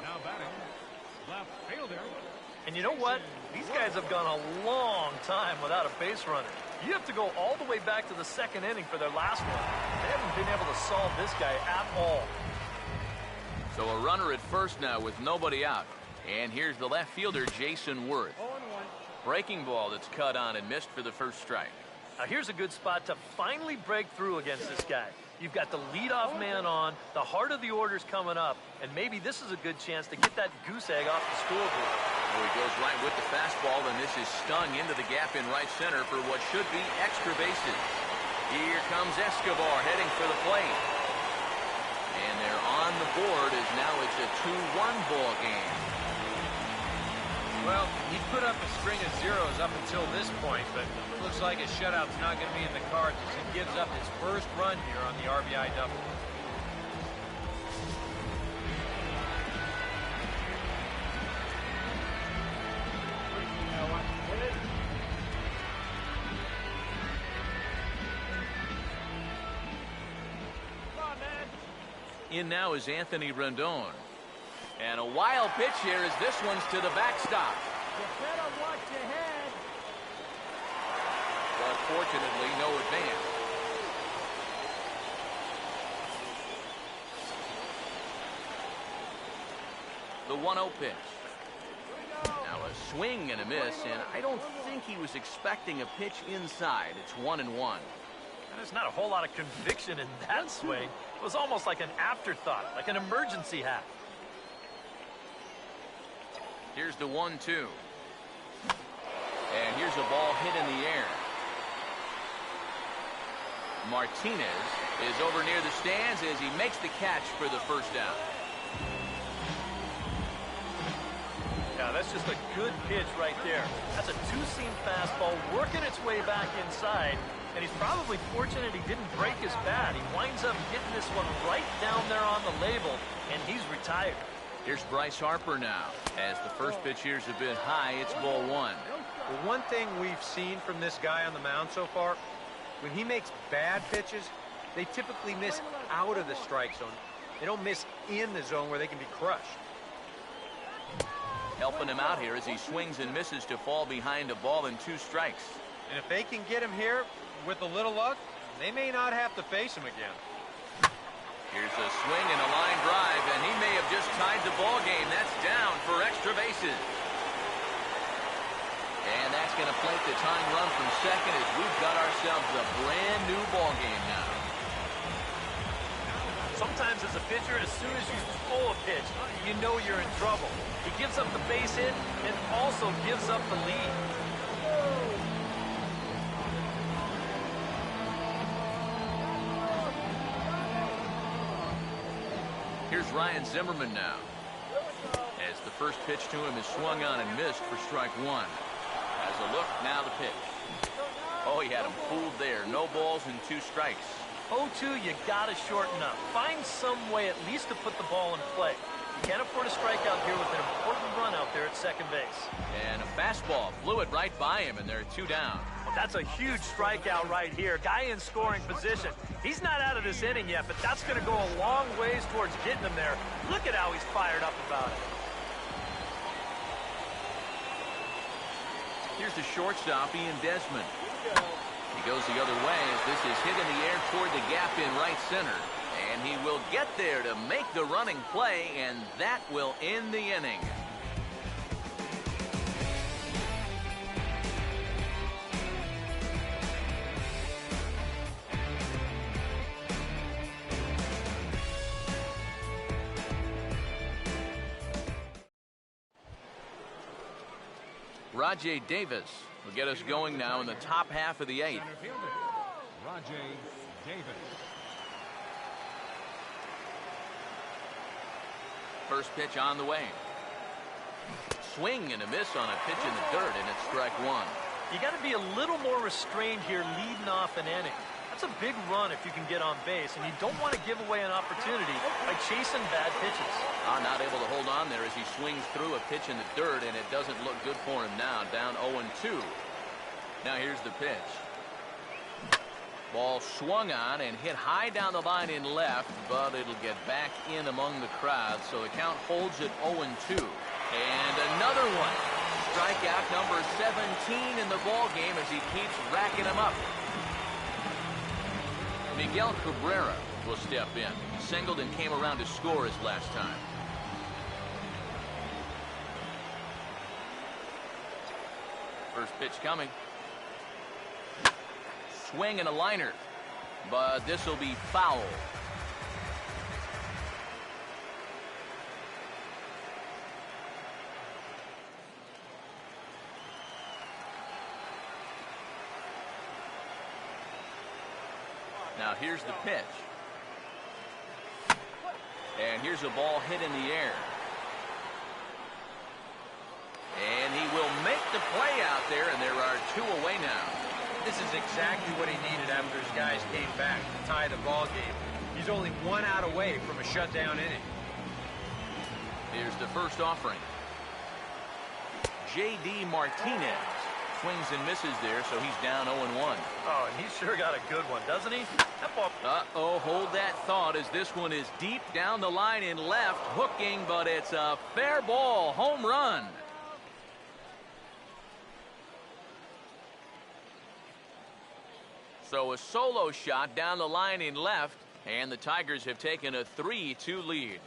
Now batting, left fielder. And you know what? These guys have gone a long time without a base runner. You have to go all the way back to the 2nd inning for their last one. They haven't been able to solve this guy at all. So a runner at first now with nobody out. And here's the left fielder, Jason Worth. Breaking ball that's cut on and missed for the first strike. Now here's a good spot to finally break through against this guy. You've got the leadoff man on, the heart of the order's coming up, and maybe this is a good chance to get that goose egg off the scoreboard. Oh, he goes right with the fastball, and this is stung into the gap in right center for what should be extra bases. Here comes Escobar heading for the plate. And they're on the board as now it's a 2-1 ball game. Well, he put up a string of zeros up until this point, but it looks like his shutout's not going to be in the cards as he gives up his first run here on the RBI double. In now is Anthony Rendon. And a wild pitch here as this one's to the backstop. You better watch your head. But fortunately, no advance. The 1-0 pitch. Now a swing and a miss, and I don't think he was expecting a pitch inside. It's 1-1. And there's not a whole lot of conviction in that swing. It was almost like an afterthought, like an emergency hack. Here's the 1-2. And here's a ball hit in the air. Martinez is over near the stands as he makes the catch for the first down. Yeah, that's just a good pitch right there. That's a two-seam fastball. fastball working its way back inside, and he's probably fortunate he didn't break his bat. He winds up getting this one right down there on the label, and he's retired. Here's Bryce Harper now. As the first pitch here's a bit high, it's ball one. Well, one thing we've seen from this guy on the mound so far, when he makes bad pitches, they typically miss out of the strike zone. They don't miss in the zone where they can be crushed. Helping him out here as he swings and misses to fall behind a ball and 2 strikes. And if they can get him here with a little luck, they may not have to face him again. Here's a swing and a line drive, and he may have just tied the ball game. That's down for extra bases. And that's going to plate the tying run from second as we've got ourselves a brand new ball game now. Sometimes as a pitcher, as soon as you throw a pitch, you know you're in trouble. He gives up the base hit and also gives up the lead. Here's Ryan Zimmerman now. As the first pitch to him is swung on and missed for strike 1. Has a look, now the pitch. Oh, he had him fooled there. No balls and 2 strikes. 0-2, you got to shorten up. Find some way at least to put the ball in play. You can't afford a strikeout here with an important run out there at second base. And a fastball flew it right by him, and there are 2 down. Well, that's a huge strikeout right here. Guy in scoring position. He's not out of this inning yet, but that's going to go a long ways towards getting him there. Look at how he's fired up about it. Here's the shortstop, Ian Desmond. He goes the other way as this is hit in the air toward the gap in right center. And he will get there to make the running play, and that will end the inning. Rajay Davis will get us going now in the top half of the 8th. Center fielder, Rajay Davis. First pitch on the way. Swing and a miss on a pitch in the dirt, and it's strike 1. You got to be a little more restrained here leading off an inning. That's a big run if you can get on base, and you don't want to give away an opportunity by chasing bad pitches. Not able to hold on there as he swings through a pitch in the dirt, and it doesn't look good for him now. Down 0-2. Now here's the pitch. Ball swung on and hit high down the line in left, but it'll get back in among the crowd, so the count holds at 0-2. And another one. Strikeout number 17 in the ball game as he keeps racking them up. Miguel Cabrera will step in. He singled and came around to score his last time. First pitch coming. Swing and a liner, but this will be foul. Now here's the pitch. And here's a ball hit in the air. And he will make the play out there, and there are 2 away now. This is exactly what he needed after his guys came back to tie the ball game. He's only 1 out away from a shutdown inning. Here's the first offering. J.D. Martinez swings and misses there, so he's down 0-1. Oh, and he's sure got a good one, doesn't he? That ball... Uh-oh, hold that thought as this one is deep down the line in left, hooking, but it's a fair ball, home run. So a solo shot down the line in left, and the Tigers have taken a 3-2 lead.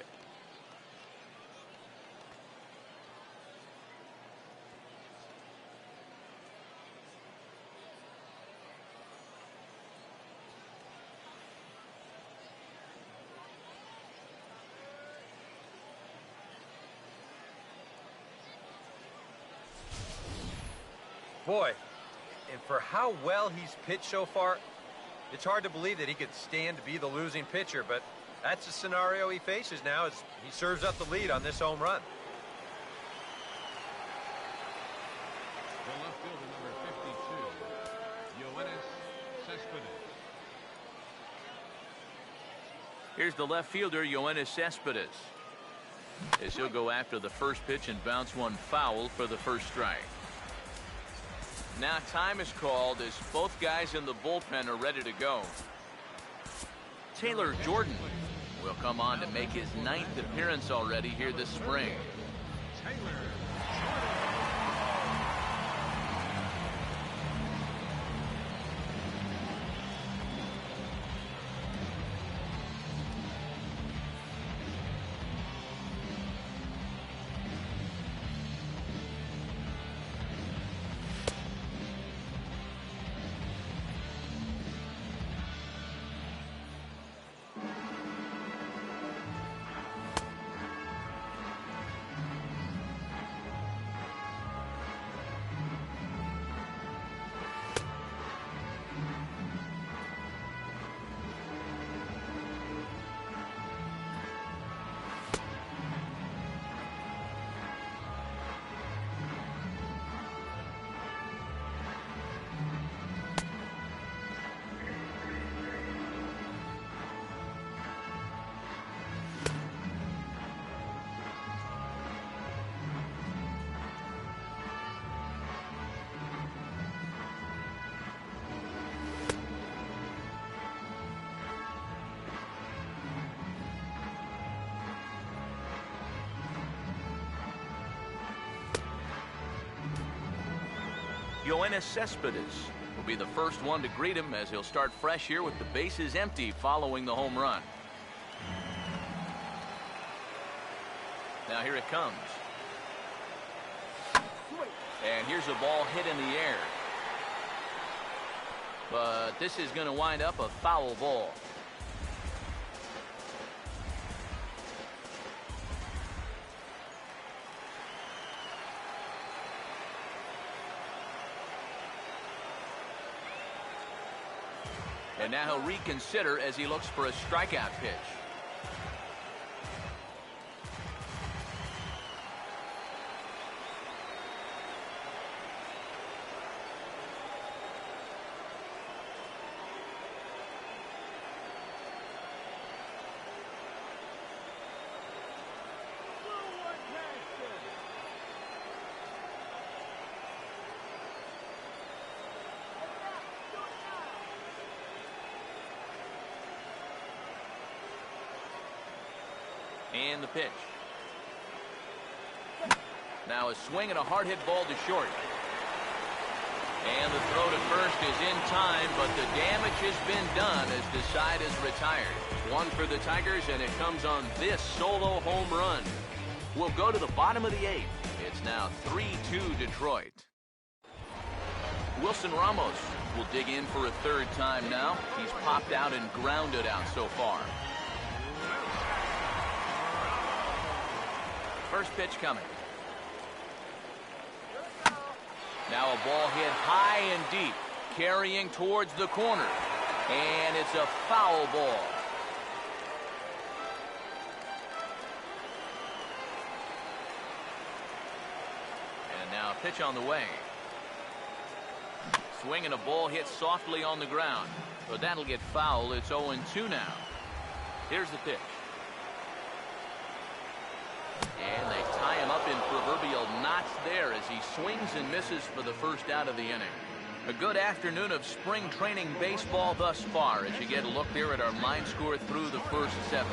Boy, and for how well he's pitched so far, it's hard to believe that he could stand to be the losing pitcher, but that's the scenario he faces now as he serves up the lead on this home run. The left fielder, number Here's the left fielder, Yoenis Cespedes. As he'll go after the first pitch and bounce one foul for the first strike. Now time is called as both guys in the bullpen are ready to go. Taylor Jordan will come on to make his 9th appearance already here this spring. Yoenis Cespedes will be the first one to greet him as he'll start fresh here with the bases empty following the home run. Now here it comes. And here's a ball hit in the air. But this is going to wind up a foul ball. And now he'll reconsider as he looks for a strikeout pitch. And the pitch. Now a swing and a hard hit ball to short. And the throw to first is in time, but the damage has been done as the side is retired. One for the Tigers, and it comes on this solo home run. We'll go to the bottom of the 8th. It's now 3-2 Detroit. Wilson Ramos will dig in for a third time now. He's popped out and grounded out so far. First pitch coming. Now a ball hit high and deep, carrying towards the corner. And it's a foul ball. And now a pitch on the way. Swing and a ball hit softly on the ground. But that'll get foul. It's 0-2 now. Here's the pitch. And they tie him up in proverbial knots there as he swings and misses for the first out of the inning. A good afternoon of spring training baseball thus far as you get a look there at our line score through the first 7.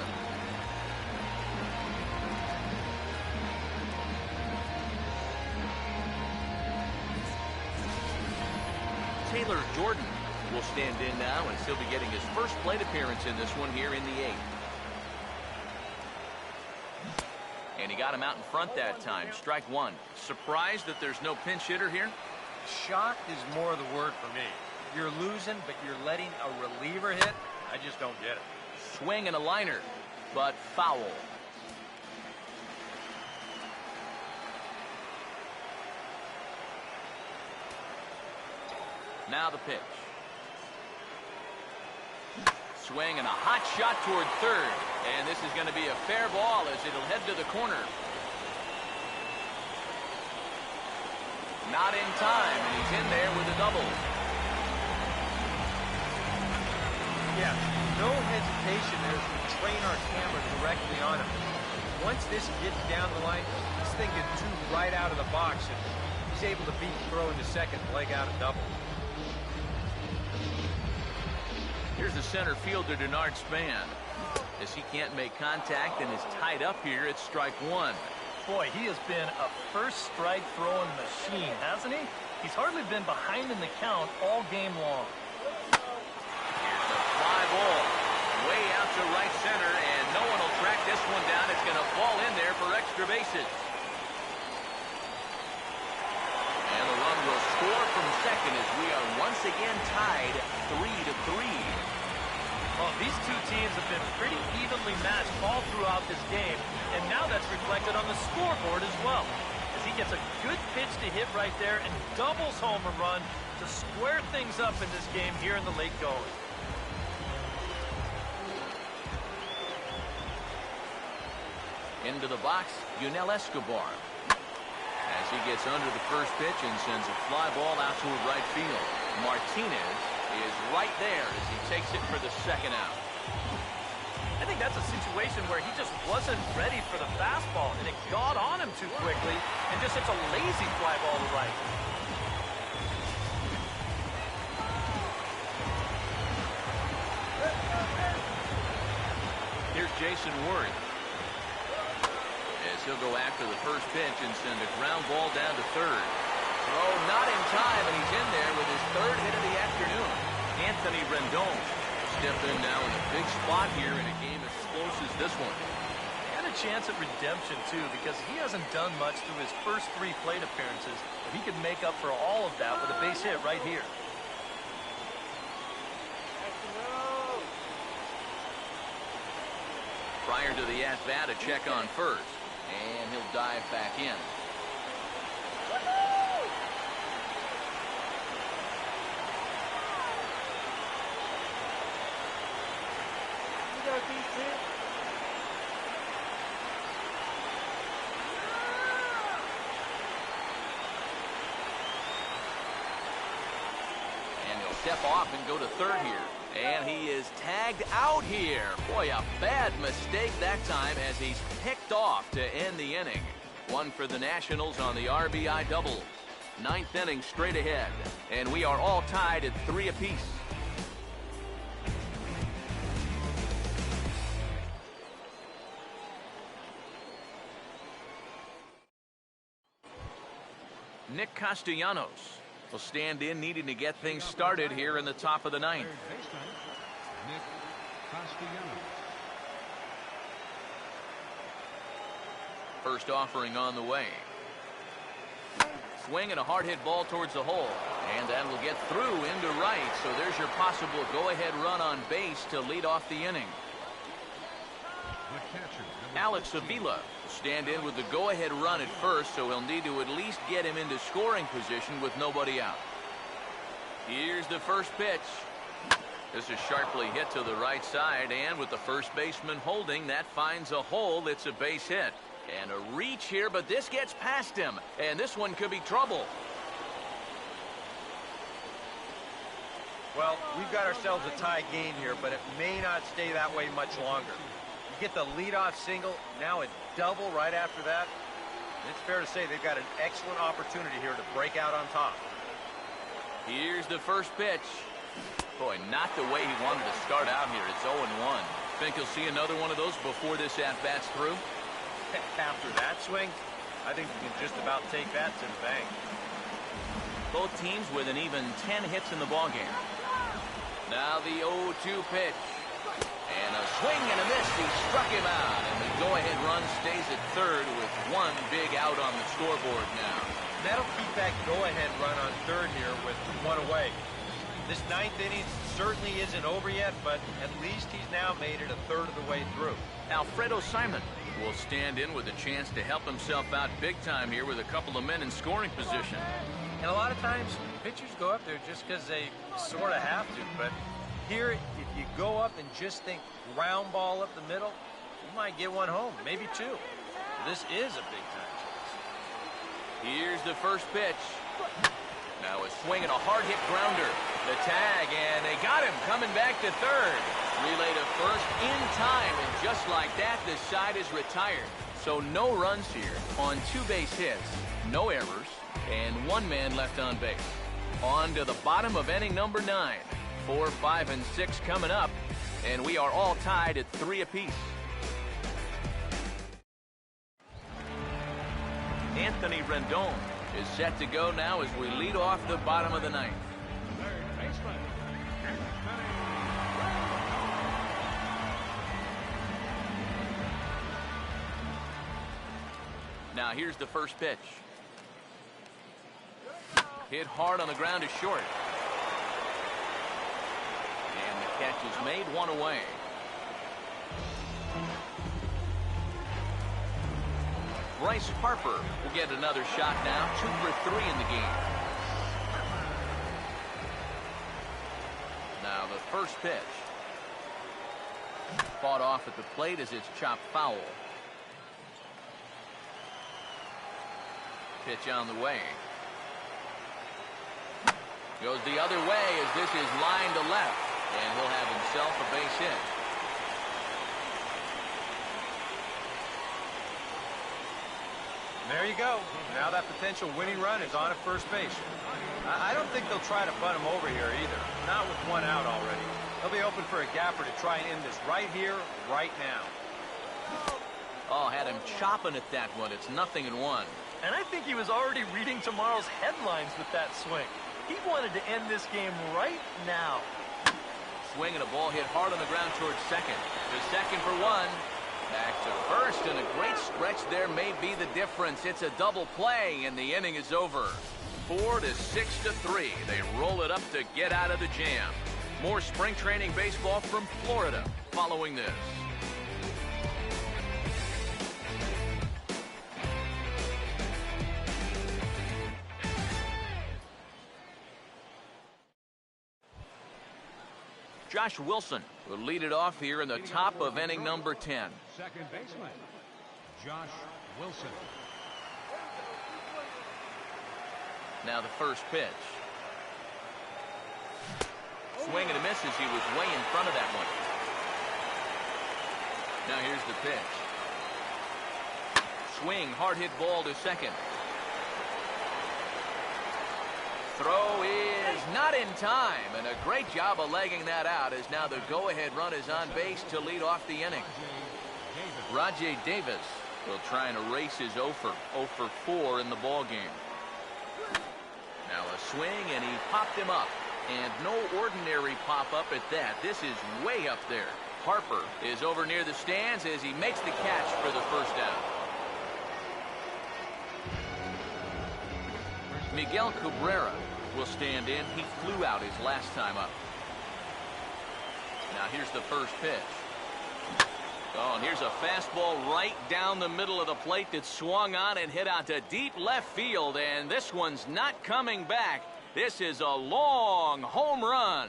Taylor Jordan will stand in now as he'll be getting his first plate appearance in this one here in the 8th. And he got him out in front that time. Strike 1. Surprised that there's no pinch hitter here? Shocked is more the word for me. You're losing, but you're letting a reliever hit? I just don't get it. Swing and a liner, but foul. Now the pitch. Swing and a hot shot toward third. And this is going to be a fair ball as it'll head to the corner. Not in time, and he's in there with a double. Yeah, no hesitation there as we train our camera directly on him. Once this gets down the line, this thing can two right out of the box, and he's able to beat the throw into second and leg out a double. Here's the center fielder, Denard Span. As he can't make contact and is tied up here, it's strike one. Boy, he has been a first strike throwing machine, hasn't he? He's hardly been behind in the count all game long. Here's the fly ball. Way out to right center, and no one will track this one down. It's going to fall in there for extra bases. And the run will score from second as we are once again tied 3-3. Well, these two teams have been pretty evenly matched all throughout this game, and now that's reflected on the scoreboard as well, as he gets a good pitch to hit right there and doubles home a run to square things up in this game here in the late going. Into the box, Yunel Escobar. As he gets under the first pitch and sends a fly ball out to right field. Martinez is right there as he takes it for the second out. I think that's a situation where he just wasn't ready for the fastball, and it got on him too quickly, and just hits a lazy fly ball to right. Here's Jason Worth. As he'll go after the first pitch and send a ground ball down to third. Throw not in time, and he's in there with his third hit of the afternoon. Anthony Rendon stepped in now in a big spot here in a game as close as this one. He had a chance at redemption, too, because he hasn't done much through his first 3 plate appearances. But he could make up for all of that with a base hit right here. Prior to the at-bat, a check on first. And he'll dive back in. And he'll step off and go to third here. And he is tagged out here. Boy, a bad mistake that time as he's picked off to end the inning. One for the Nationals on the RBI double. 9th inning straight ahead. And we are all tied at 3 apiece. Nick Castellanos will stand in, needing to get things started here in the top of the 9th. Nick Castellanos. First offering on the way. Swing and a hard hit ball towards the hole. And that will get through into right. So there's your possible go-ahead run on base to lead off the inning. The catcher, Alex Avila will stand in with the go-ahead run at first, so he'll need to at least get him into scoring position with nobody out. Here's the first pitch. This is sharply hit to the right side, and with the first baseman holding, that finds a hole. It's a base hit. And a reach here, but this gets past him, and this one could be trouble. Well, we've got ourselves a tie game here, but it may not stay that way much longer. You get the leadoff single, now a double right after that. And it's fair to say they've got an excellent opportunity here to break out on top. Here's the first pitch. Boy, not the way he wanted to start out here. It's 0-1. Think he'll see another one of those before this at-bat's through? After that swing, I think you can just about take that to the bank. Both teams with an even 10 hits in the ballgame. Now the 0-2 pitch. And a swing and a miss. He struck him out. And the go-ahead run stays at third with one big out on the scoreboard now. That'll keep that go-ahead run on third here with one away. This 9th inning certainly isn't over yet, but at least he's now made it a third of the way through. Alfredo Simon will stand in with a chance to help himself out big time here with a couple of men in scoring position. And a lot of times, pitchers go up there just because they sort of have to. But here, if you go up and just think ground ball up the middle, you might get one home, maybe two. This is a big-time chance. Here's the first pitch. Now a swing and a hard hit grounder. The tag, and they got him coming back to third. Relay to first in time, and just like that, the side is retired. So no runs here on 2 base hits, no errors, and 1 man left on base. On to the bottom of inning number 9. 4, 5, and 6 coming up, and we are all tied at 3 apiece. Anthony Rendon is set to go now as we lead off the bottom of the 9th. Third baseman, Anthony. Now here's the first pitch. Hit hard on the ground to short. And the catch is made, 1 away. Bryce Harper will get another shot now, 2 for 3 in the game. Now the first pitch. Fought off at the plate as it's chopped foul. Pitch on the way. Goes the other way as this is line to left, and he'll have himself a base hit. There you go. Now that potential winning run is on at first base. I don't think they'll try to bunt him over here either. Not with 1 out already. They'll be open for a gapper to try and end this right here, right now. Oh, had him chopping at that one. It's 0-1. And I think he was already reading tomorrow's headlines with that swing. He wanted to end this game right now. Swing and a ball hit hard on the ground towards second. The second for 1. Back to first, and a great stretch there may be the difference. It's a double play, and the inning is over. 4 to 6 to 3. They roll it up to get out of the jam. More spring training baseball from Florida following this. Josh Wilson will lead it off here in the top of inning number 10. Second baseman, Josh Wilson. Now the first pitch. Swing and a miss as he was way in front of that one. Now here's the pitch. Swing, hard hit ball to second. Throw is not in time, and a great job of legging that out as now the go-ahead run is on base to lead off the inning. Rajay Davis will try and erase his 0 for 4 in the ball game. Now a swing, and he popped him up. And no ordinary pop-up at that. This is way up there. Harper is over near the stands as he makes the catch for the first down. Miguel Cabrera will stand in. He flew out his last time up. Now here's the first pitch. Oh, and here's a fastball right down the middle of the plate that swung on and hit out to deep left field, and this one's not coming back. This is a long home run.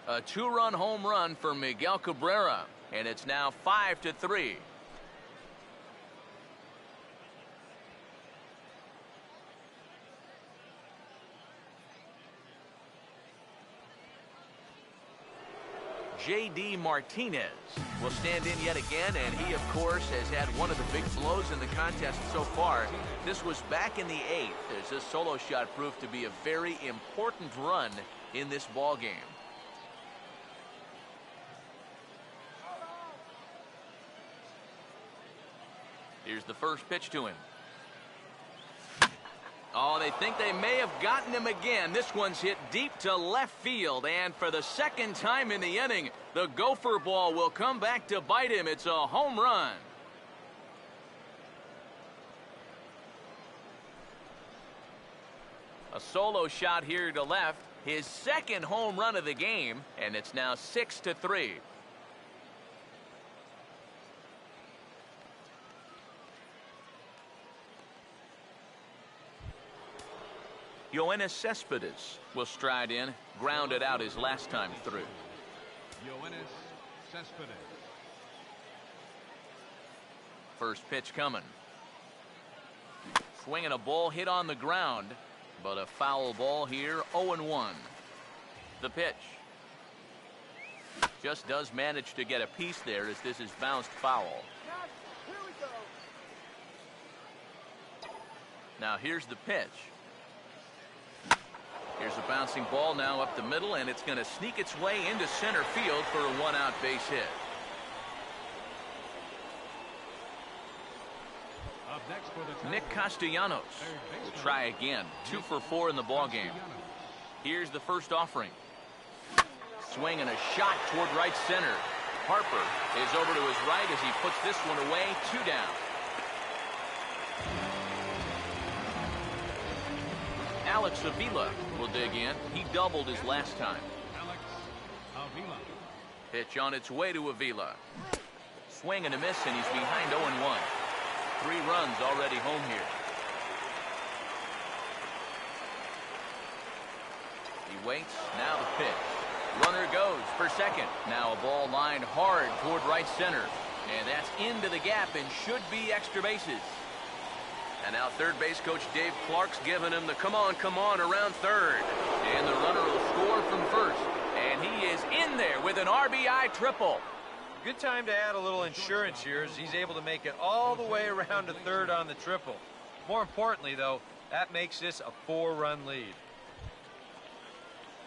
A 2-run home run for Miguel Cabrera, and it's now 5 to 3. J.D. Martinez will stand in yet again, and he, of course, has had one of the big blows in the contest so far. This was back in the 8th, as this solo shot proved to be a very important run in this ball game. Here's the first pitch to him. Oh, they think they may have gotten him again. This one's hit deep to left field, and for the second time in the inning, the gopher ball will come back to bite him. It's a home run. A solo shot here to left, his second home run of the game, and it's now 6 to 3. Yoenis Cespedes will stride in, grounded out his last time through. Yoenis Cespedes. First pitch coming. Swinging a ball hit on the ground, but a foul ball here, 0-1. The pitch. Just does manage to get a piece there as this is bounced foul. Here we go. Now here's the pitch. Here's a bouncing ball now up the middle, and it's going to sneak its way into center field for a one-out base hit. Up next for the Nick Castellanos will try again. 2 for 4 in the ballgame. Here's the first offering. Swing and a shot toward right center. Harper is over to his right as he puts this one away. 2 down. Alex Avila will dig in. He doubled his last time. Alex Avila. Pitch on its way to Avila. Swing and a miss, and he's behind 0-1. 3 runs already home here. He waits. Now the pitch. Runner goes for second. Now a ball lined hard toward right center. And that's into the gap and should be extra bases. And now third base coach Dave Clark's giving him the come on around third. And the runner will score from first. And he is in there with an RBI triple. Good time to add a little insurance here as he's able to make it all the way around to third on the triple. More importantly, though, that makes this a 4-run lead.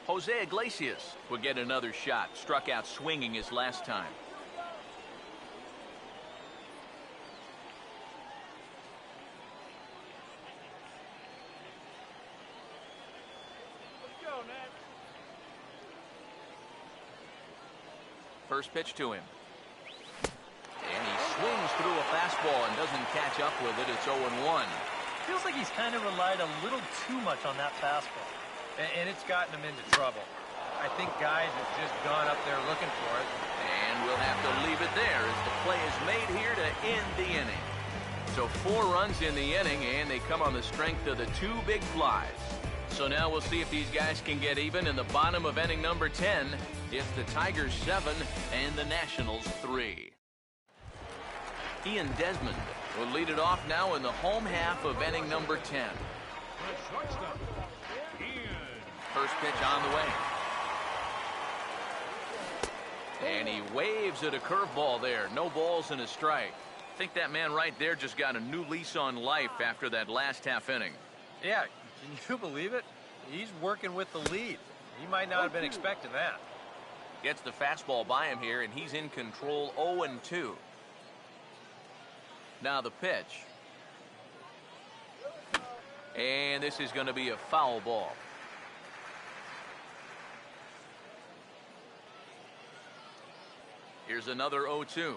Jose Iglesias will get another shot. Struck out swinging his last time. Let's go, Nat. First pitch to him. And he swings through a fastball and doesn't catch up with it. It's 0-1. Feels like he's kind of relied a little too much on that fastball. And it's gotten him into trouble. I think guys have just gone up there looking for it. And we'll have to leave it there as the play is made here to end the inning. So 4 runs in the inning, and they come on the strength of the 2 big flies. So now we'll see if these guys can get even in the bottom of inning number 10. It's the Tigers 7 and the Nationals 3. Ian Desmond will lead it off now in the home half of inning number 10. The shortstop, Ian. First pitch on the way. And he waves at a curveball there. No balls and a strike. I think that man right there just got a new lease on life after that last half inning. Yeah, can you believe it? He's working with the lead. He might not have been expecting that. Gets the fastball by him here, and he's in control 0-2. Now the pitch. And this is going to be a foul ball. Here's another 0-2.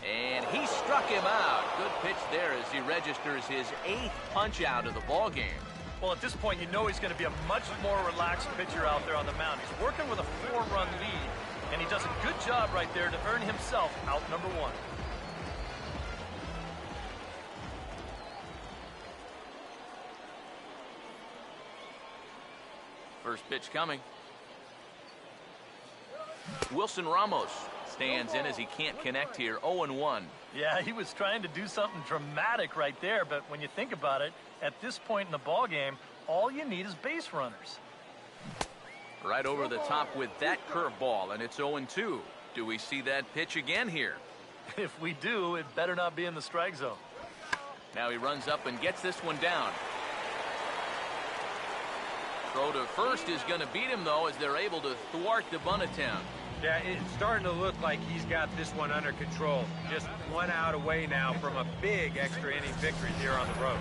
And he struck him out. Good pitch there as he registers his 8th punch out of the ball game. Well, at this point, you know he's going to be a much more relaxed pitcher out there on the mound. He's working with a 4-run lead, and he does a good job right there to earn himself out number 1. First pitch coming. Wilson Ramos stands in as he can't connect here. 0-1. Yeah, he was trying to do something dramatic right there, but when you think about it, at this point in the ball game, all you need is base runners. Right over the top with that curveball, and it's 0-2. Do we see that pitch again here? If we do, it better not be in the strike zone. Now he runs up and gets this one down. Throw to first is going to beat him, though, as they're able to thwart the bunt attempt. Yeah, it's starting to look like he's got this one under control. Just 1 out away now from a big extra inning victory here on the road.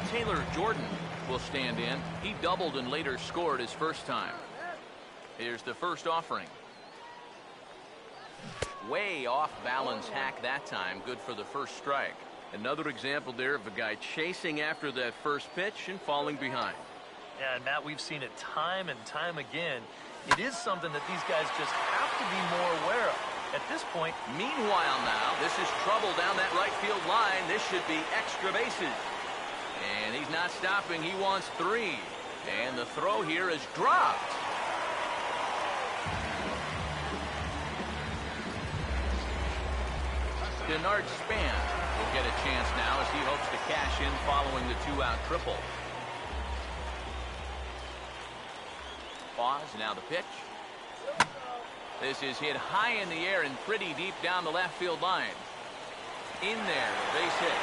Taylor Jordan will stand in. He doubled and later scored his first time. Here's the first offering. Way off balance hack that time. Good for the first strike. Another example there of a guy chasing after that first pitch and falling behind. Yeah, and Matt, we've seen it time and time again. It is something that these guys just have to be more aware of. At this point, meanwhile now, this is trouble down that right field line. This should be extra bases. And he's not stopping. He wants 3. And the throw here is dropped. Denard Span will get a chance now as he hopes to cash in following the 2-out triple. Pause, now the pitch. This is hit high in the air and pretty deep down the left field line. In there, base hit.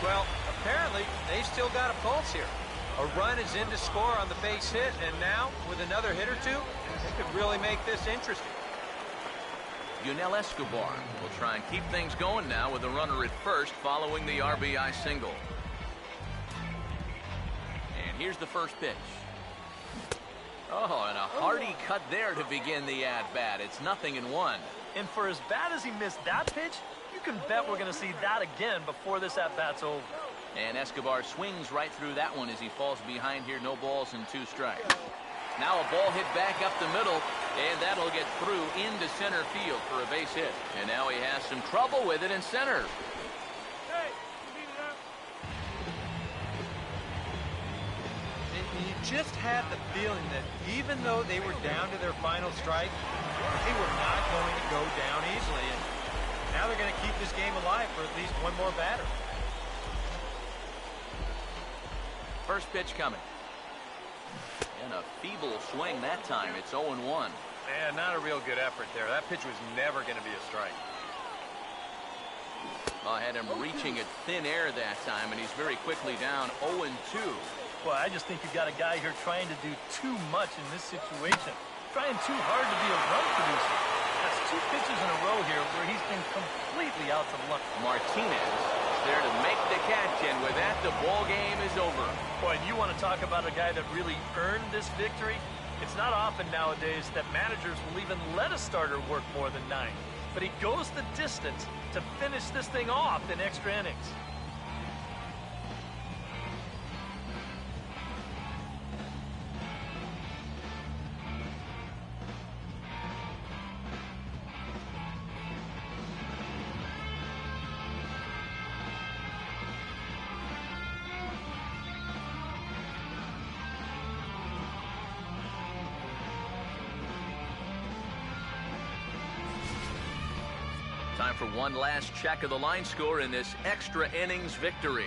Well, apparently, they've still got a pulse here. A run is in to score on the base hit, and now, with another hit or two, they could really make this interesting. Yunel Escobar will try and keep things going now with a runner at first following the RBI single. And here's the first pitch. Oh, and a hearty cut there to begin the at-bat. It's 0-1. And for as bad as he missed that pitch, you can bet we're going to see that again before this at-bat's over. And Escobar swings right through that one as he falls behind here. No balls and 2 strikes. Now a ball hit back up the middle, and that'll get through into center field for a base hit. And now he has some trouble with it in center. Hey, you beat it up. And you just had the feeling that even though they were down to their final strike, they were not going to go down easily. And now they're going to keep this game alive for at least one more batter. First pitch coming. And a feeble swing that time. It's 0-1. Yeah, not a real good effort there. That pitch was never going to be a strike. Well, I had him reaching at thin air that time, and he's very quickly down 0-2. Well, I just think you've got a guy here trying to do too much in this situation. Trying too hard to be a run producer. That's 2 pitches in a row here where he's been completely out to lunch. Martinez there to make the catch, and with that, the ball game is over. Boy, and you want to talk about a guy that really earned this victory? It's not often nowadays that managers will even let a starter work more than 9. But he goes the distance to finish this thing off in extra innings. Time for one last check of the line score in this extra innings victory.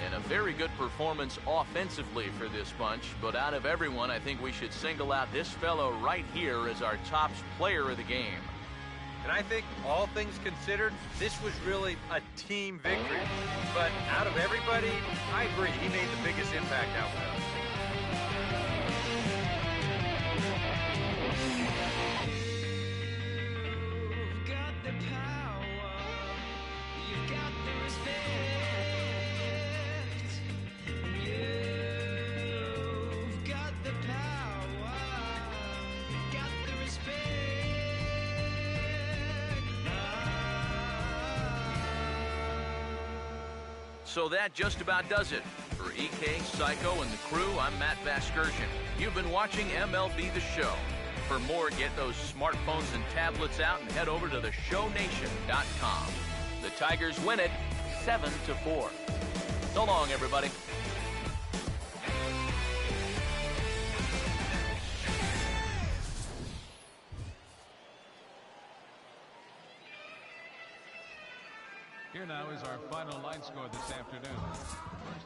And a very good performance offensively for this bunch, but out of everyone, I think we should single out this fellow right here as our top player of the game. And I think, all things considered, this was really a team victory. But out of everybody, I agree, he made the biggest impact out there. So that just about does it. For EK, Psycho, and the crew, I'm Matt Vasgersian. You've been watching MLB The Show. For more, get those smartphones and tablets out and head over to theshownation.com. The Tigers win it 7-4. So long, everybody. Here now is our final line score this afternoon. First